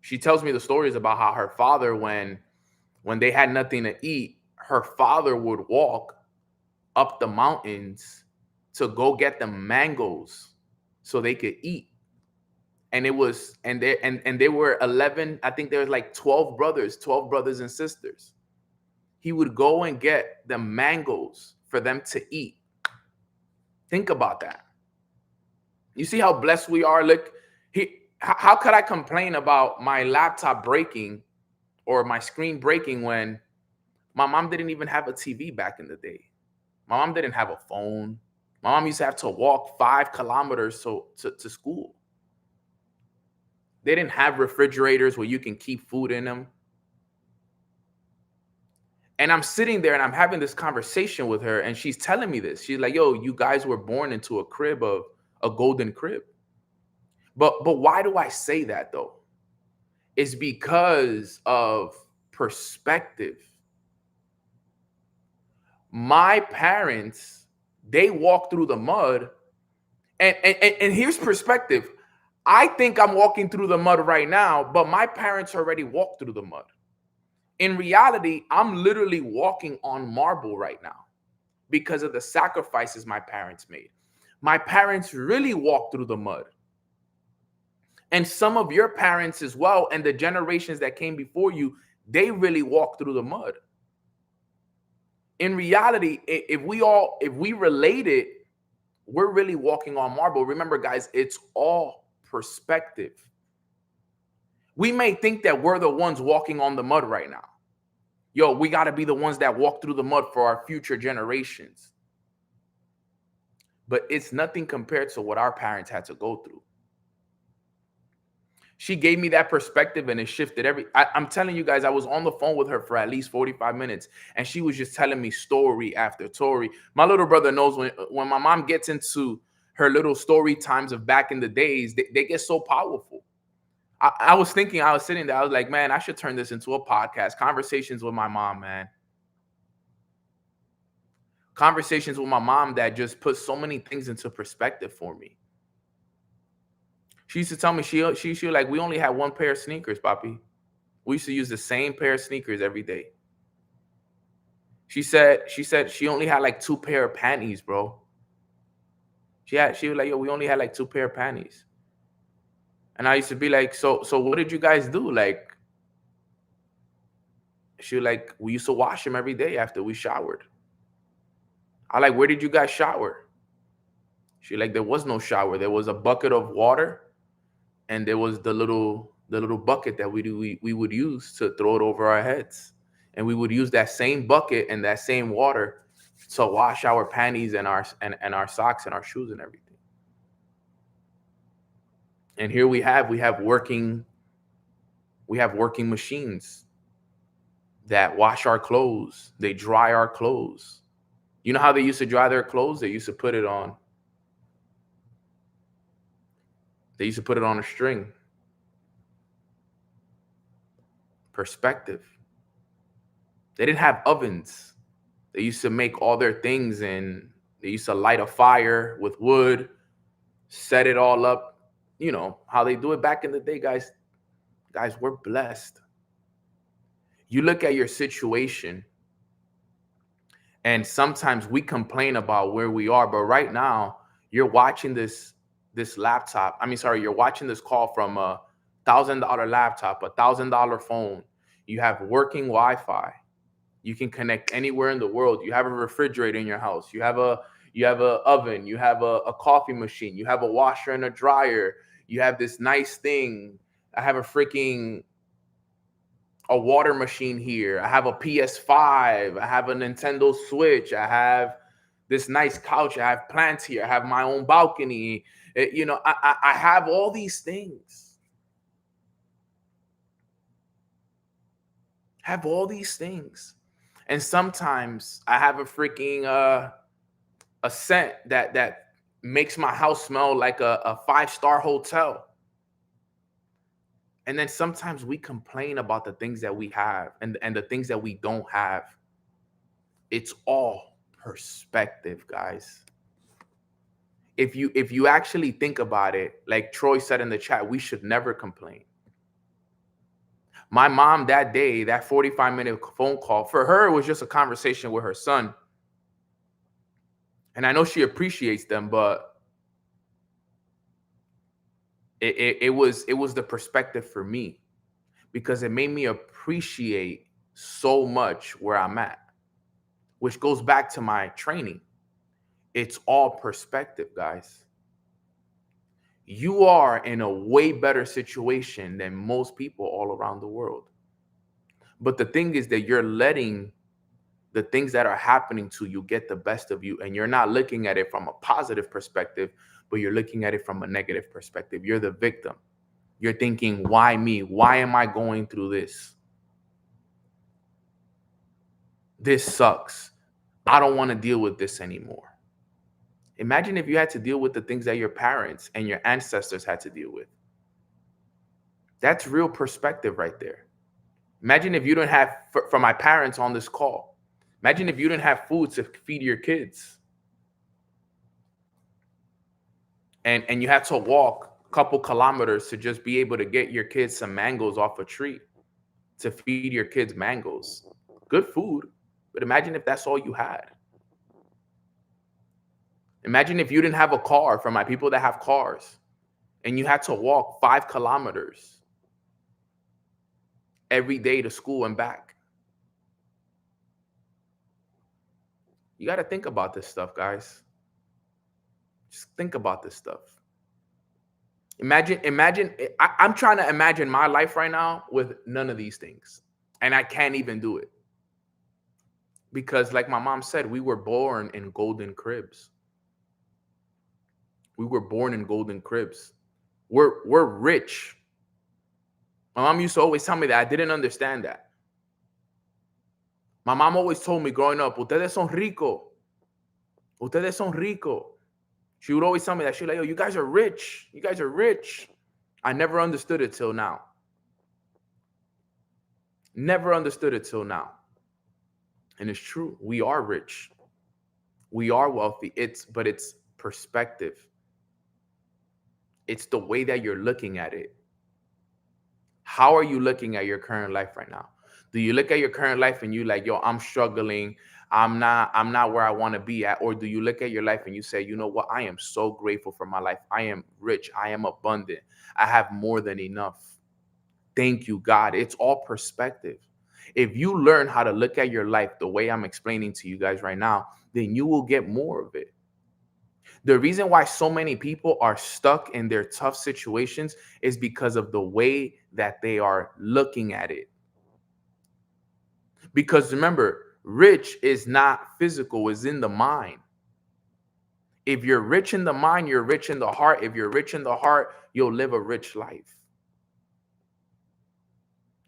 She tells me the stories about how her father, when they had nothing to eat, her father would walk up the mountains to go get them mangoes so they could eat. And it was, and they were 11, I think there was like 12 brothers and sisters. He would go and get the mangoes for them to eat. Think about that. You see how blessed we are? Look, how could I complain about my laptop breaking or my screen breaking when my mom didn't even have a TV back in the day? My mom didn't have a phone. My mom used to have to walk 5 kilometers to school. They didn't have refrigerators where you can keep food in them. And I'm sitting there and I'm having this conversation with her and she's telling me this. She's like, yo, you guys were born into a golden crib. But why do I say that though? It's because of perspective. My parents, they walked through the mud and here's perspective. I think I'm walking through the mud right now, but my parents already walked through the mud. In reality, I'm literally walking on marble right now because of the sacrifices my parents made. My parents really walked through the mud. And some of your parents as well, and the generations that came before you, they really walked through the mud. In reality, if we relate it, we're really walking on marble. Remember, guys, it's all perspective. We may think that we're the ones walking on the mud right now. Yo, we got to be the ones that walk through the mud for our future generations. But it's nothing compared to what our parents had to go through. She gave me that perspective and it shifted I'm telling you guys, I was on the phone with her for at least 45 minutes and she was just telling me story after story. My little brother knows when my mom gets into her little story times of back in the days, they get so powerful. I was sitting there, I was like, man, I should turn this into a podcast. Conversations with my mom, man. Conversations with my mom that just put so many things into perspective for me. She used to tell me, she like, we only had one pair of sneakers, Papi. We used to use the same pair of sneakers every day. She said she only had like 2 pair of panties, bro. She was like, yo, we only had like 2 pair of panties. And I used to be like, so what did you guys do? Like, she was like, we used to wash them every day after we showered. I like, where did you guys shower? She like, there was no shower. There was a bucket of water, and there was the little bucket that we would use to throw it over our heads, and we would use that same bucket and that same water to wash our panties and our socks and our shoes and everything. And here we have working machines that wash our clothes. They dry our clothes. You know how they used to dry their clothes? They used to put it on a string. Perspective. They didn't have ovens. They used to make all their things and they used to light a fire with wood, set it all up. You know how they do it back in the day, guys. Guys, we're blessed. You look at your situation and sometimes we complain about where we are, but right now you're watching this laptop. You're watching this call from $1,000 laptop, $1,000 phone. You have working Wi-Fi. You can connect anywhere in the world. You have a refrigerator in your house. You have a oven. You have a coffee machine. You have a washer and a dryer. You have this nice thing. I have a water machine here. I have a PS5. I have a Nintendo Switch. I have this nice couch. I have plants here. I have my own balcony. I have all these things. Have all these things. And sometimes I have a freaking a scent that makes my house smell like a 5-star hotel. And then sometimes we complain about the things that we have and the things that we don't have. It's all perspective, guys. If you actually think about it, like Troy said in the chat, we should never complain. My mom that day, that 45-minute phone call, for her, it was just a conversation with her son. And I know she appreciates them, but it was the perspective for me, because it made me appreciate so much where I'm at, which goes back to my training. It's all perspective, guys. You are in a way better situation than most people all around the world. But the thing is that you're letting the things that are happening to you get the best of you, and you're not looking at it from a positive perspective, but you're looking at it from a negative perspective. You're the victim. You're thinking, why me? Why am I going through this? This sucks. I don't want to deal with this anymore. Imagine if you had to deal with the things that your parents and your ancestors had to deal with. That's real perspective right there. Imagine if you don't have, for my parents on this call, imagine if you didn't have food to feed your kids. And you had to walk a couple kilometers to just be able to get your kids some mangoes off a tree to feed your kids mangoes. Good food, but imagine if that's all you had. Imagine if you didn't have a car, for my people that have cars, and you had to walk 5 kilometers every day to school and back. You got to think about this stuff, guys. Just think about this stuff. Imagine, I'm trying to imagine my life right now with none of these things. And I can't even do it. Because like my mom said, we were born in golden cribs. We were born in golden cribs. We're rich. My mom used to always tell me that. I didn't understand that. My mom always told me growing up, ustedes son rico. Ustedes son rico. She would always tell me that. She's like, yo, you guys are rich. You guys are rich. I never understood it till now. Never understood it till now. And it's true. We are rich. We are wealthy. But it's perspective. It's the way that you're looking at it. How are you looking at your current life right now? Do you look at your current life and you like, yo, I'm struggling. I'm not where I want to be at. Or do you look at your life and you say, you know what? I am so grateful for my life. I am rich. I am abundant. I have more than enough. Thank you, God. It's all perspective. If you learn how to look at your life the way I'm explaining to you guys right now, then you will get more of it. The reason why so many people are stuck in their tough situations is because of the way that they are looking at it. Because remember, rich is not physical, it's in the mind. If you're rich in the mind, you're rich in the heart. If you're rich in the heart, you'll live a rich life.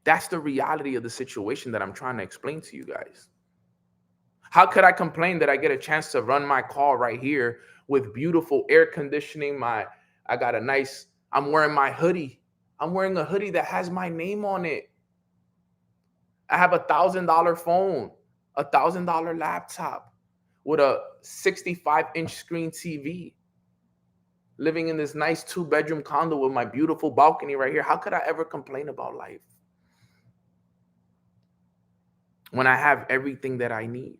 That's the reality of the situation that I'm trying to explain to you guys. How could I complain that I get a chance to run my car right here with beautiful air conditioning? I'm wearing my hoodie. I'm wearing a hoodie that has my name on it. I have $1,000 phone, $1,000 laptop with a 65-inch screen TV. Living in this nice 2-bedroom condo with my beautiful balcony right here. How could I ever complain about life when I have everything that I need?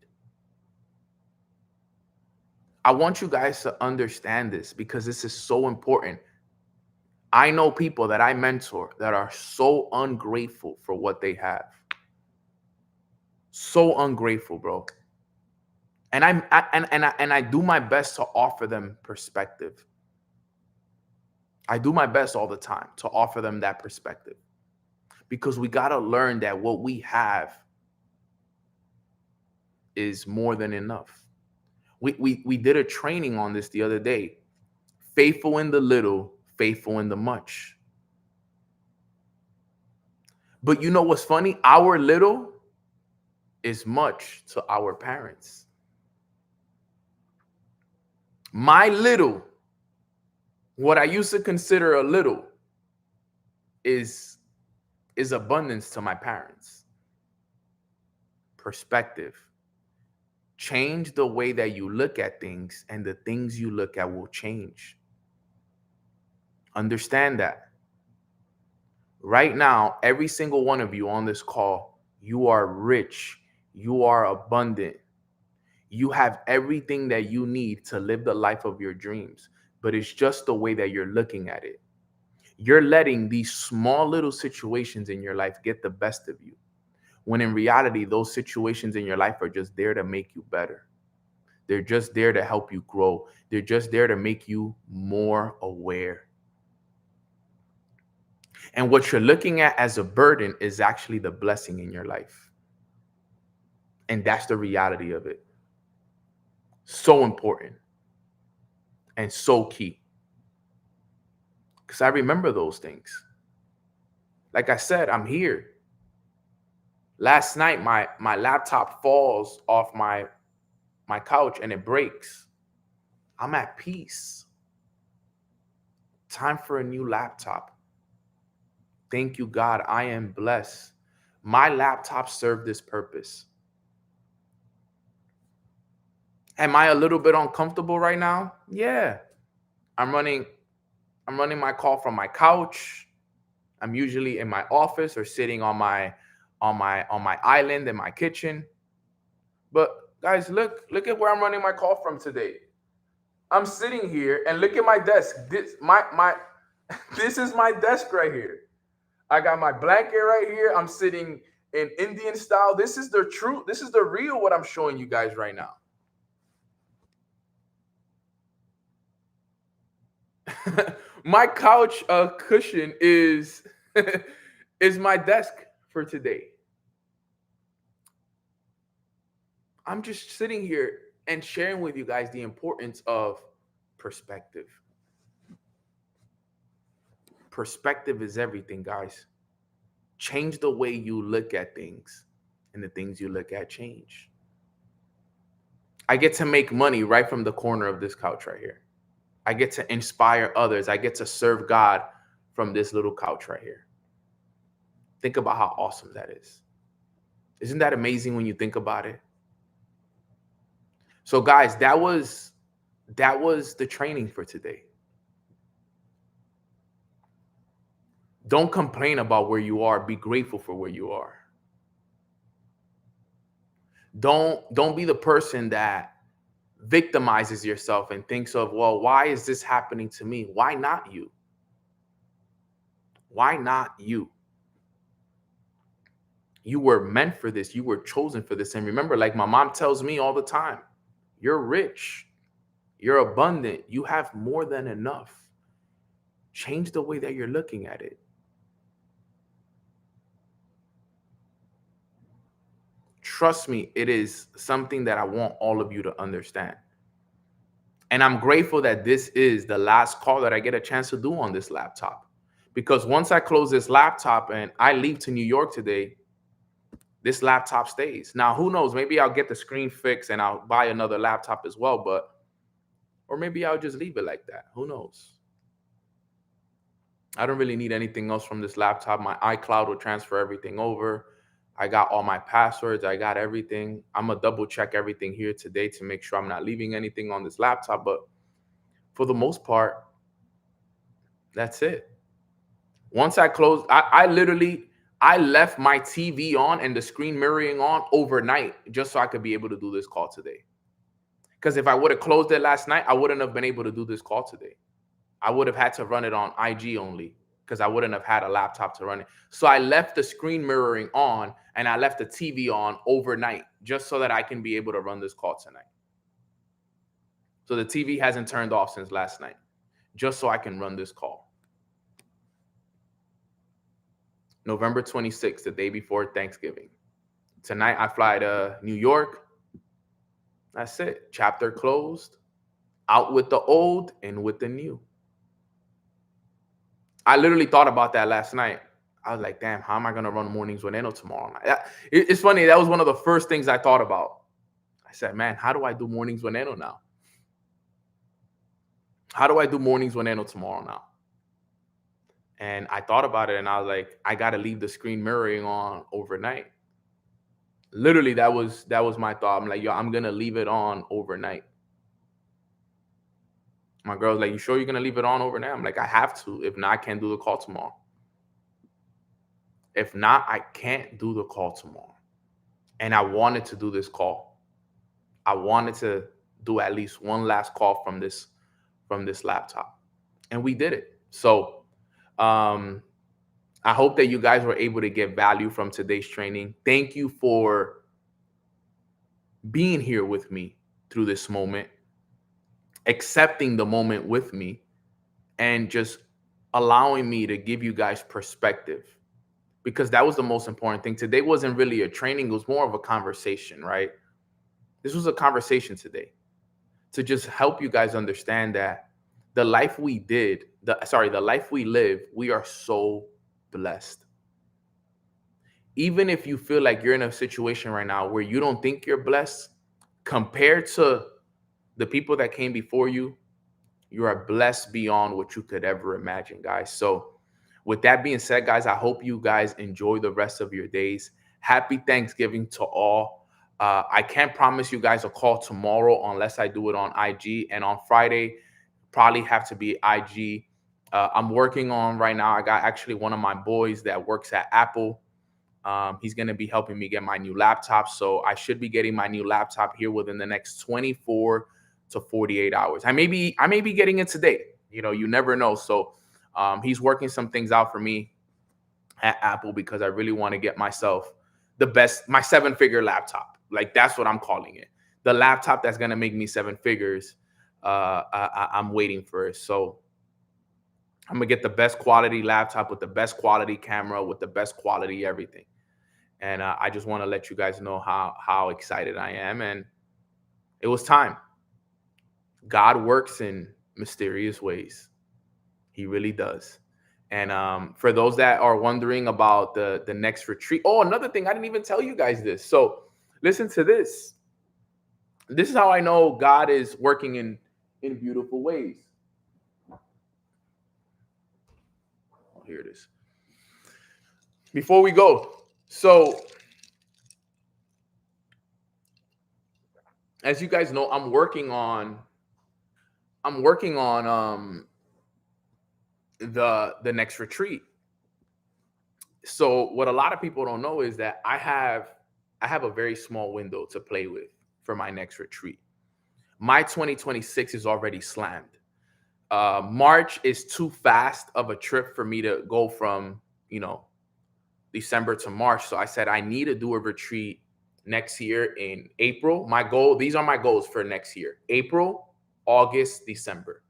I want you guys to understand this because this is so important. I know people that I mentor that are so ungrateful for what they have. So ungrateful, bro. And I do my best to offer them perspective. I do my best all the time to offer them that perspective, because we got to learn that what we have is more than enough. We did a training on this the other day. Faithful in the little, faithful in the much. But you know what's funny? Our little is much to our parents. My little, what I used to consider a little, is abundance to my parents. Perspective. Change the way that you look at things, and the things you look at will change. Understand that. Right now, every single one of you on this call, you are rich. You are abundant. You have everything that you need to live the life of your dreams, but it's just the way that you're looking at it. You're letting these small little situations in your life get the best of you, when in reality, those situations in your life are just there to make you better. They're just there to help you grow. They're just there to make you more aware. And what you're looking at as a burden is actually the blessing in your life. And that's the reality of it. So important and so key. Because I remember those things. Like I said, I'm here. Last night, my laptop falls off my couch and it breaks. I'm at peace. Time for a new laptop. Thank you, God. I am blessed. My laptop served this purpose. Am I a little bit uncomfortable right now? Yeah. I'm running my call from my couch. I'm usually in my office or sitting on my island in my kitchen. But guys, look at where I'm running my call from today. I'm sitting here and look at my desk. This is my desk right here. I got my blanket right here. I'm sitting in Indian style. This is the truth. This is the real what I'm showing you guys right now. My couch cushion is is my desk for today. I'm just sitting here and sharing with you guys the importance of perspective. Perspective is everything, guys. Change the way you look at things, and the things you look at change. I get to make money right from the corner of this couch right here. I get to inspire others. I get to serve God from this little couch right here. Think about how awesome that is. Isn't that amazing when you think about it? So guys, that was the training for today. Don't complain about where you are. Be grateful for where you are. Don't be the person that victimizes yourself and thinks of, well, why is this happening to me? Why not you? Why not you? You were meant for this. You were chosen for this. And remember, like my mom tells me all the time, you're rich. You're abundant. You have more than enough. Change the way that you're looking at it. Trust me, it is something that I want all of you to understand. And I'm grateful that this is the last call that I get a chance to do on this laptop. Because once I close this laptop and I leave to New York today, this laptop stays. Now, who knows? Maybe I'll get the screen fixed and I'll buy another laptop as well. Or maybe I'll just leave it like that. Who knows? I don't really need anything else from this laptop. My iCloud will transfer everything over. I got all my passwords. I got everything. I'm going to double check everything here today to make sure I'm not leaving anything on this laptop. But for the most part, that's it. Once I closed, I left my TV on and the screen mirroring on overnight just so I could be able to do this call today. Because if I would have closed it last night, I wouldn't have been able to do this call today. I would have had to run it on IG only because I wouldn't have had a laptop to run it. So I left the screen mirroring on and I left the TV on overnight just so that I can be able to run this call tonight. So the TV hasn't turned off since last night, just so I can run this call. November 26th, the day before Thanksgiving. Tonight I fly to New York. That's it. Chapter closed. Out with the old and with the new. I literally thought about that last night. I was like, damn, how am I going to run mornings with Eno tomorrow night? It's funny. That was one of the first things I thought about. I said, man, how do I do mornings with Eno now? How do I do mornings with Eno tomorrow now? And I thought about it and I was like, I got to leave the screen mirroring on overnight. Literally, that was my thought. I'm like, yo, I'm going to leave it on overnight. My girl's like, you sure you're going to leave it on overnight? I'm like, I have to. If not, I can't do the call tomorrow. If not, I can't do the call tomorrow. And I wanted to do this call. I wanted to do at least one last call from this laptop. And we did it. So I hope that you guys were able to get value from today's training. Thank you for being here with me through this moment, accepting the moment with me, and just allowing me to give you guys perspective, because that was the most important thing. Today wasn't really a training. It was more of a conversation, right? This was a conversation today to just help you guys understand that the life we live, we are so blessed. Even if you feel like you're in a situation right now where you don't think you're blessed, compared to the people that came before you, you are blessed beyond what you could ever imagine, guys. So with that being said, guys, I hope you guys enjoy the rest of your days. Happy Thanksgiving to all. I can't promise you guys a call tomorrow unless I do it on IG. And on Friday, probably have to be IG. I'm working on right now. I got actually one of my boys that works at Apple. He's going to be helping me get my new laptop. So I should be getting my new laptop here within the next 24 to 48 hours. I may be getting it today. You know, you never know. So he's working some things out for me at Apple because I really want to get myself my 7-figure laptop. Like, that's what I'm calling it. The laptop that's going to make me 7 figures. I'm waiting for it. So I'm going to get the best quality laptop with the best quality camera, with the best quality everything. And I just want to let you guys know how excited I am. And it was time. God works in mysterious ways. He really does. And for those that are wondering about the next retreat. Oh, another thing, I didn't even tell you guys this. So listen to this. This is how I know God is working in beautiful ways. Oh, here it is. Before we go, so as you guys know, I'm working on the next retreat. So what a lot of people don't know is that I have a very small window to play with for my next retreat. My 2026 is already slammed. March is too fast of a trip for me to go from, December to March. So I said, I need to do a retreat next year in April. These are my goals for next year: April, August, December.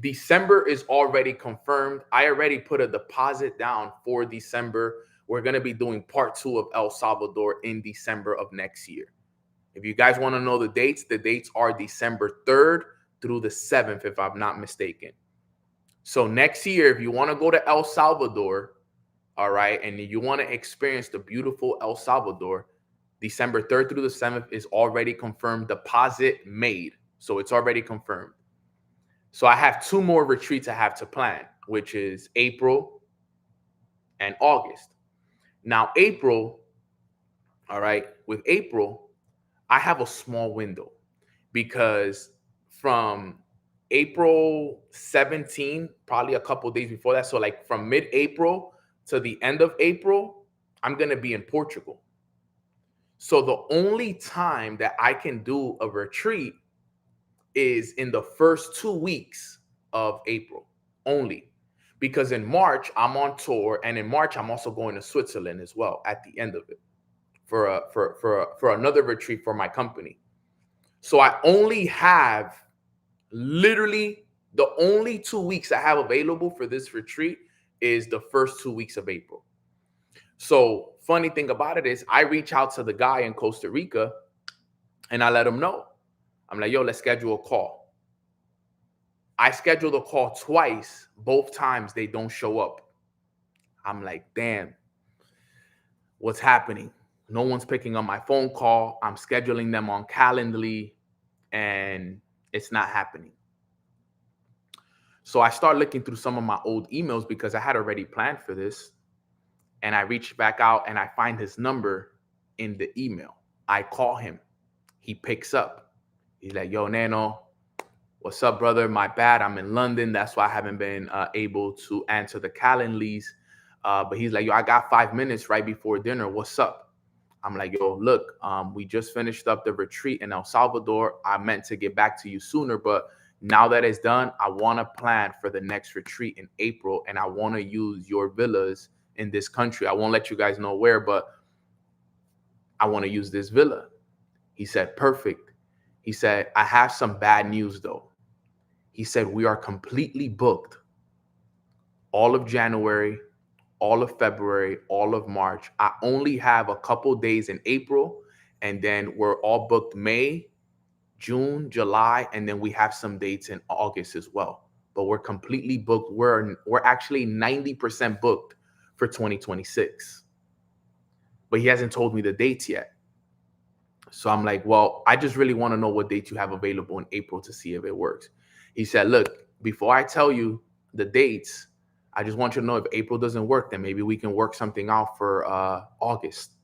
December is already confirmed. I already put a deposit down for December. We're going to be doing part 2 of El Salvador in December of next year. If you guys want to know the dates are December 3rd through the 7th, if I'm not mistaken. So next year, if you want to go to El Salvador, all right, and you want to experience the beautiful El Salvador, December 3rd through the 7th is already confirmed, deposit made. So it's already confirmed. So I have 2 more retreats I have to plan, which is April and August. Now, April, all right, with April, I have a small window because from April 17, probably a couple days before that, so like from mid-April to the end of April, I'm going to be in Portugal. So the only time that I can do a retreat is in the first 2 weeks of April only. Because in March, I'm on tour. And in March, I'm also going to Switzerland as well at the end of it for another retreat for my company. So I only have literally the only 2 weeks I have available for this retreat is the first 2 weeks of April. So funny thing about it is I reach out to the guy in Costa Rica and I let him know. I'm like, yo, let's schedule a call. I scheduled a call twice. Both times they don't show up. I'm like, damn, what's happening? No one's picking up my phone call. I'm scheduling them on Calendly and it's not happening. So I start looking through some of my old emails because I had already planned for this. And I reach back out and I find his number in the email. I call him. He picks up. He's like, yo, Nano, what's up, brother? My bad. I'm in London. That's why I haven't been able to answer the Calendlys. But he's like, yo, I got 5 minutes right before dinner. What's up? I'm like, yo, look, we just finished up the retreat in El Salvador. I meant to get back to you sooner, but now that it's done, I want to plan for the next retreat in April, and I want to use your villas in this country. I won't let you guys know where, but I want to use this villa. He said, perfect. He said, I have some bad news though. He said, we are completely booked all of January, all of February, all of March. I only have a couple days in April, and then we're all booked May, June, July, and then we have some dates in August as well. But we're completely booked. We're actually 90% booked for 2026. But he hasn't told me the dates yet. So I'm like, well, I just really want to know what dates you have available in April to see if it works. He said, look, before I tell you the dates, I just want you to know if April doesn't work, then maybe we can work something out for August.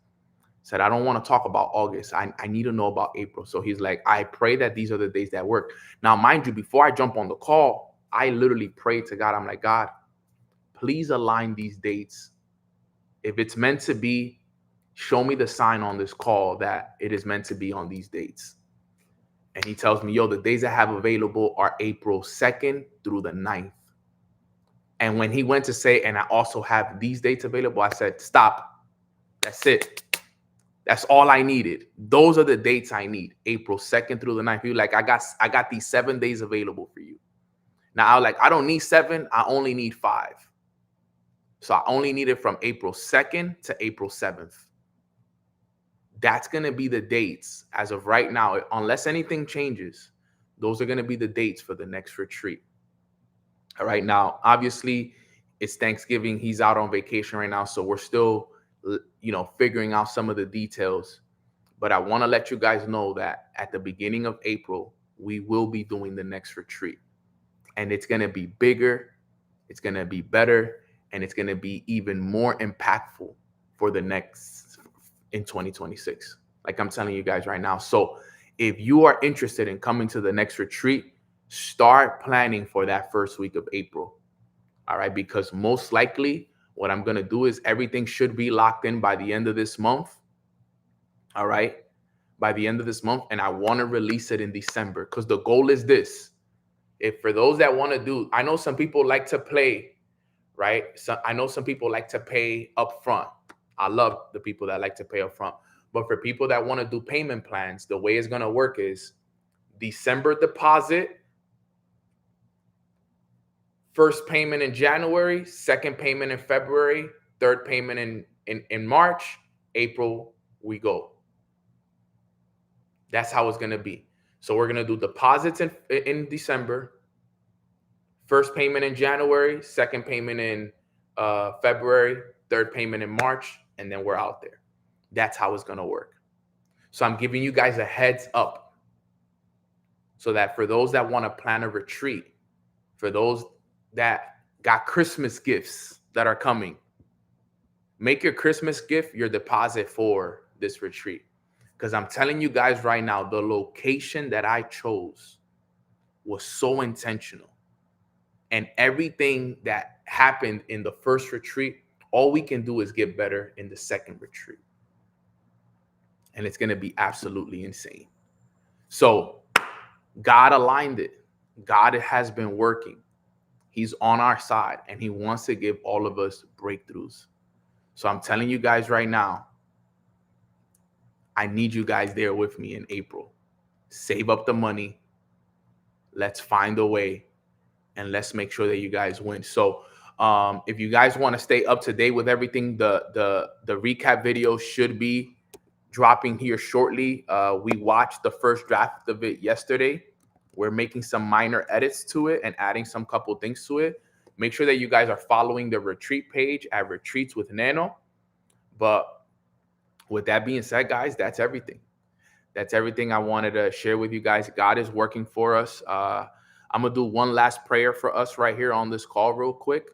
Said, I don't want to talk about August. I need to know about April. So he's like, I pray that these are the days that work. Now, mind you, before I jump on the call, I literally prayed to God. I'm like, God, please align these dates. If it's meant to be, show me the sign on this call that it is meant to be on these dates. And he tells me, yo, the days I have available are April 2nd through the 9th. And when he went to say, and I also have these dates available, I said, stop. That's it. That's all I needed. Those are the dates I need. April 2nd through the 9th. He was like, I got these 7 days available for you. Now I was like, I don't need 7. I only need 5. So I only need it from April 2nd to April 7th. That's going to be the dates as of right now. Unless anything changes, those are going to be the dates for the next retreat. All right. Now, obviously, it's Thanksgiving. He's out on vacation right now. So we're still, figuring out some of the details. But I want to let you guys know that at the beginning of April, we will be doing the next retreat. And it's going to be bigger. It's going to be better. And it's going to be even more impactful for the next in 2026, like I'm telling you guys right now. So if you are interested in coming to the next retreat, start planning for that first week of April. All right. Because most likely what I'm going to do is everything should be locked in by the end of this month. All right. By the end of this month. And I want to release it in December because the goal is this. If for those that want to do, I know some people like to play, right? So I know some people like to pay up front. I love the people that like to pay up front. But for people that want to do payment plans, the way it's going to work is December deposit, first payment in January, second payment in February, third payment in March, April, we go. That's how it's going to be. So we're going to do deposits in December, first payment in January, second payment in February, third payment in March, and then we're out there. That's how it's going to work. So I'm giving you guys a heads up so that for those that want to plan a retreat, for those that got Christmas gifts that are coming, make your Christmas gift your deposit for this retreat. Because I'm telling you guys right now, the location that I chose was so intentional. And everything that happened in the first retreat, all we can do is get better in the second retreat. And it's going to be absolutely insane. So God aligned it. God has been working. He's on our side, and he wants to give all of us breakthroughs. So I'm telling you guys right now, I need you guys there with me in April. Save up the money. Let's find a way, and let's make sure that you guys win. So if you guys want to stay up to date with everything, the recap video should be dropping here shortly. We watched the first draft of it yesterday. We're making some minor edits to it and adding some couple things to it. Make sure that you guys are following the retreat page at Retreats with Nano. But with that being said, guys, that's everything. That's everything I wanted to share with you guys. God is working for us. I'm going to do one last prayer for us right here on this call real quick.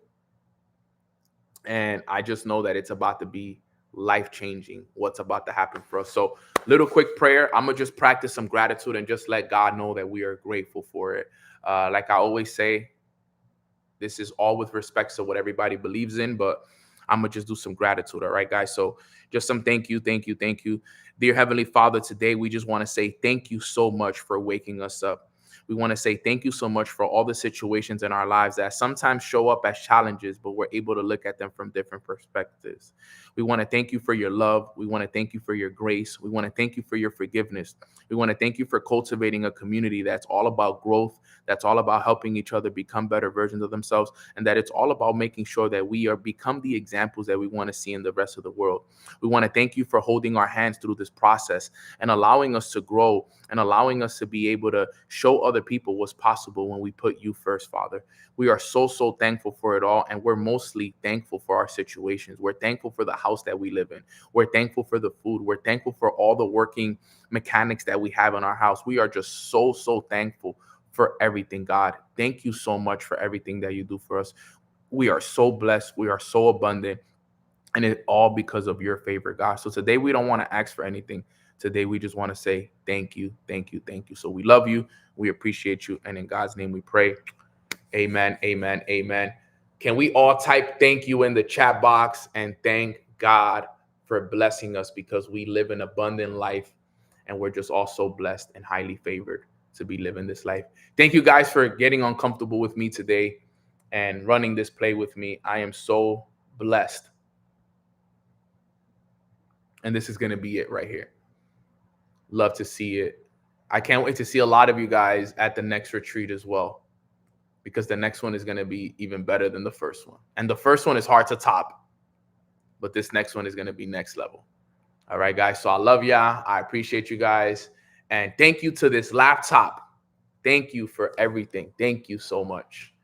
And I just know that it's about to be life-changing, what's about to happen for us. So little quick prayer. I'm going to just practice some gratitude and just let God know that we are grateful for it. Like I always say, this is all with respect to what everybody believes in, but I'm going to just do some gratitude. All right, guys? So just some thank you. Dear Heavenly Father, today we just want to say thank you so much for waking us up. We want to say thank you so much for all the situations in our lives that sometimes show up as challenges, but we're able to look at them from different perspectives. We want to thank you for your love. We want to thank you for your grace. We want to thank you for your forgiveness. We want to thank you for cultivating a community that's all about growth, that's all about helping each other become better versions of themselves, and that it's all about making sure that we are become the examples that we want to see in the rest of the world. We want to thank you for holding our hands through this process and allowing us to grow and allowing us to be able to show other people what's possible when we put you first, Father. We are so thankful for it all, and we're mostly thankful for our situations. We're thankful for the house that we live in. We're thankful for the food. We're thankful for all the working mechanics that we have in our house. We are just so thankful for everything, God. Thank you so much for everything that you do for us. We are so blessed. We are so abundant, and it's all because of your favor, God. So today we don't want to ask for anything. Today we just want to say thank you. So we love you. We appreciate you. And in God's name we pray. Amen. Can we all type thank you in the chat box and thank God for blessing us, because we live an abundant life and we're just all so blessed and highly favored to be living this life. Thank you guys for getting uncomfortable with me today and running this play with me. I am so blessed. And this is going to be it right here. Love to see it. I can't wait to see a lot of you guys at the next retreat as well, because the next one is going to be even better than the first one. And the first one is hard to top, but this next one is going to be next level. All right, guys. So I love y'all. I appreciate you guys. And thank you to this laptop. Thank you for everything. Thank you so much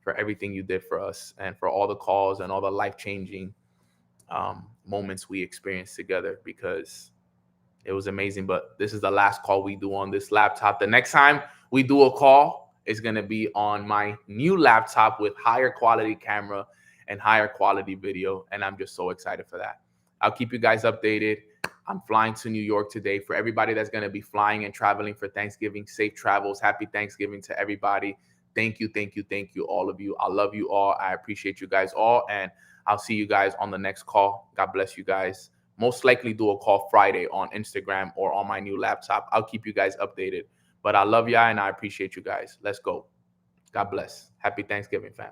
for everything you did for us and for all the calls and all the life-changing moments we experienced together, because it was amazing. But this is the last call we do on this laptop. The next time we do a call is going to be on my new laptop with higher quality camera and higher quality video. And I'm just so excited for that. I'll keep you guys updated. I'm flying to New York today. For everybody that's going to be flying and traveling for Thanksgiving, safe travels. Happy Thanksgiving to everybody. Thank you, all of you. I love you all. I appreciate you guys all. And I'll see you guys on the next call. God bless you guys. Most likely do a call Friday on Instagram or on my new laptop. I'll keep you guys updated. But I love y'all and I appreciate you guys. Let's go. God bless. Happy Thanksgiving, fam.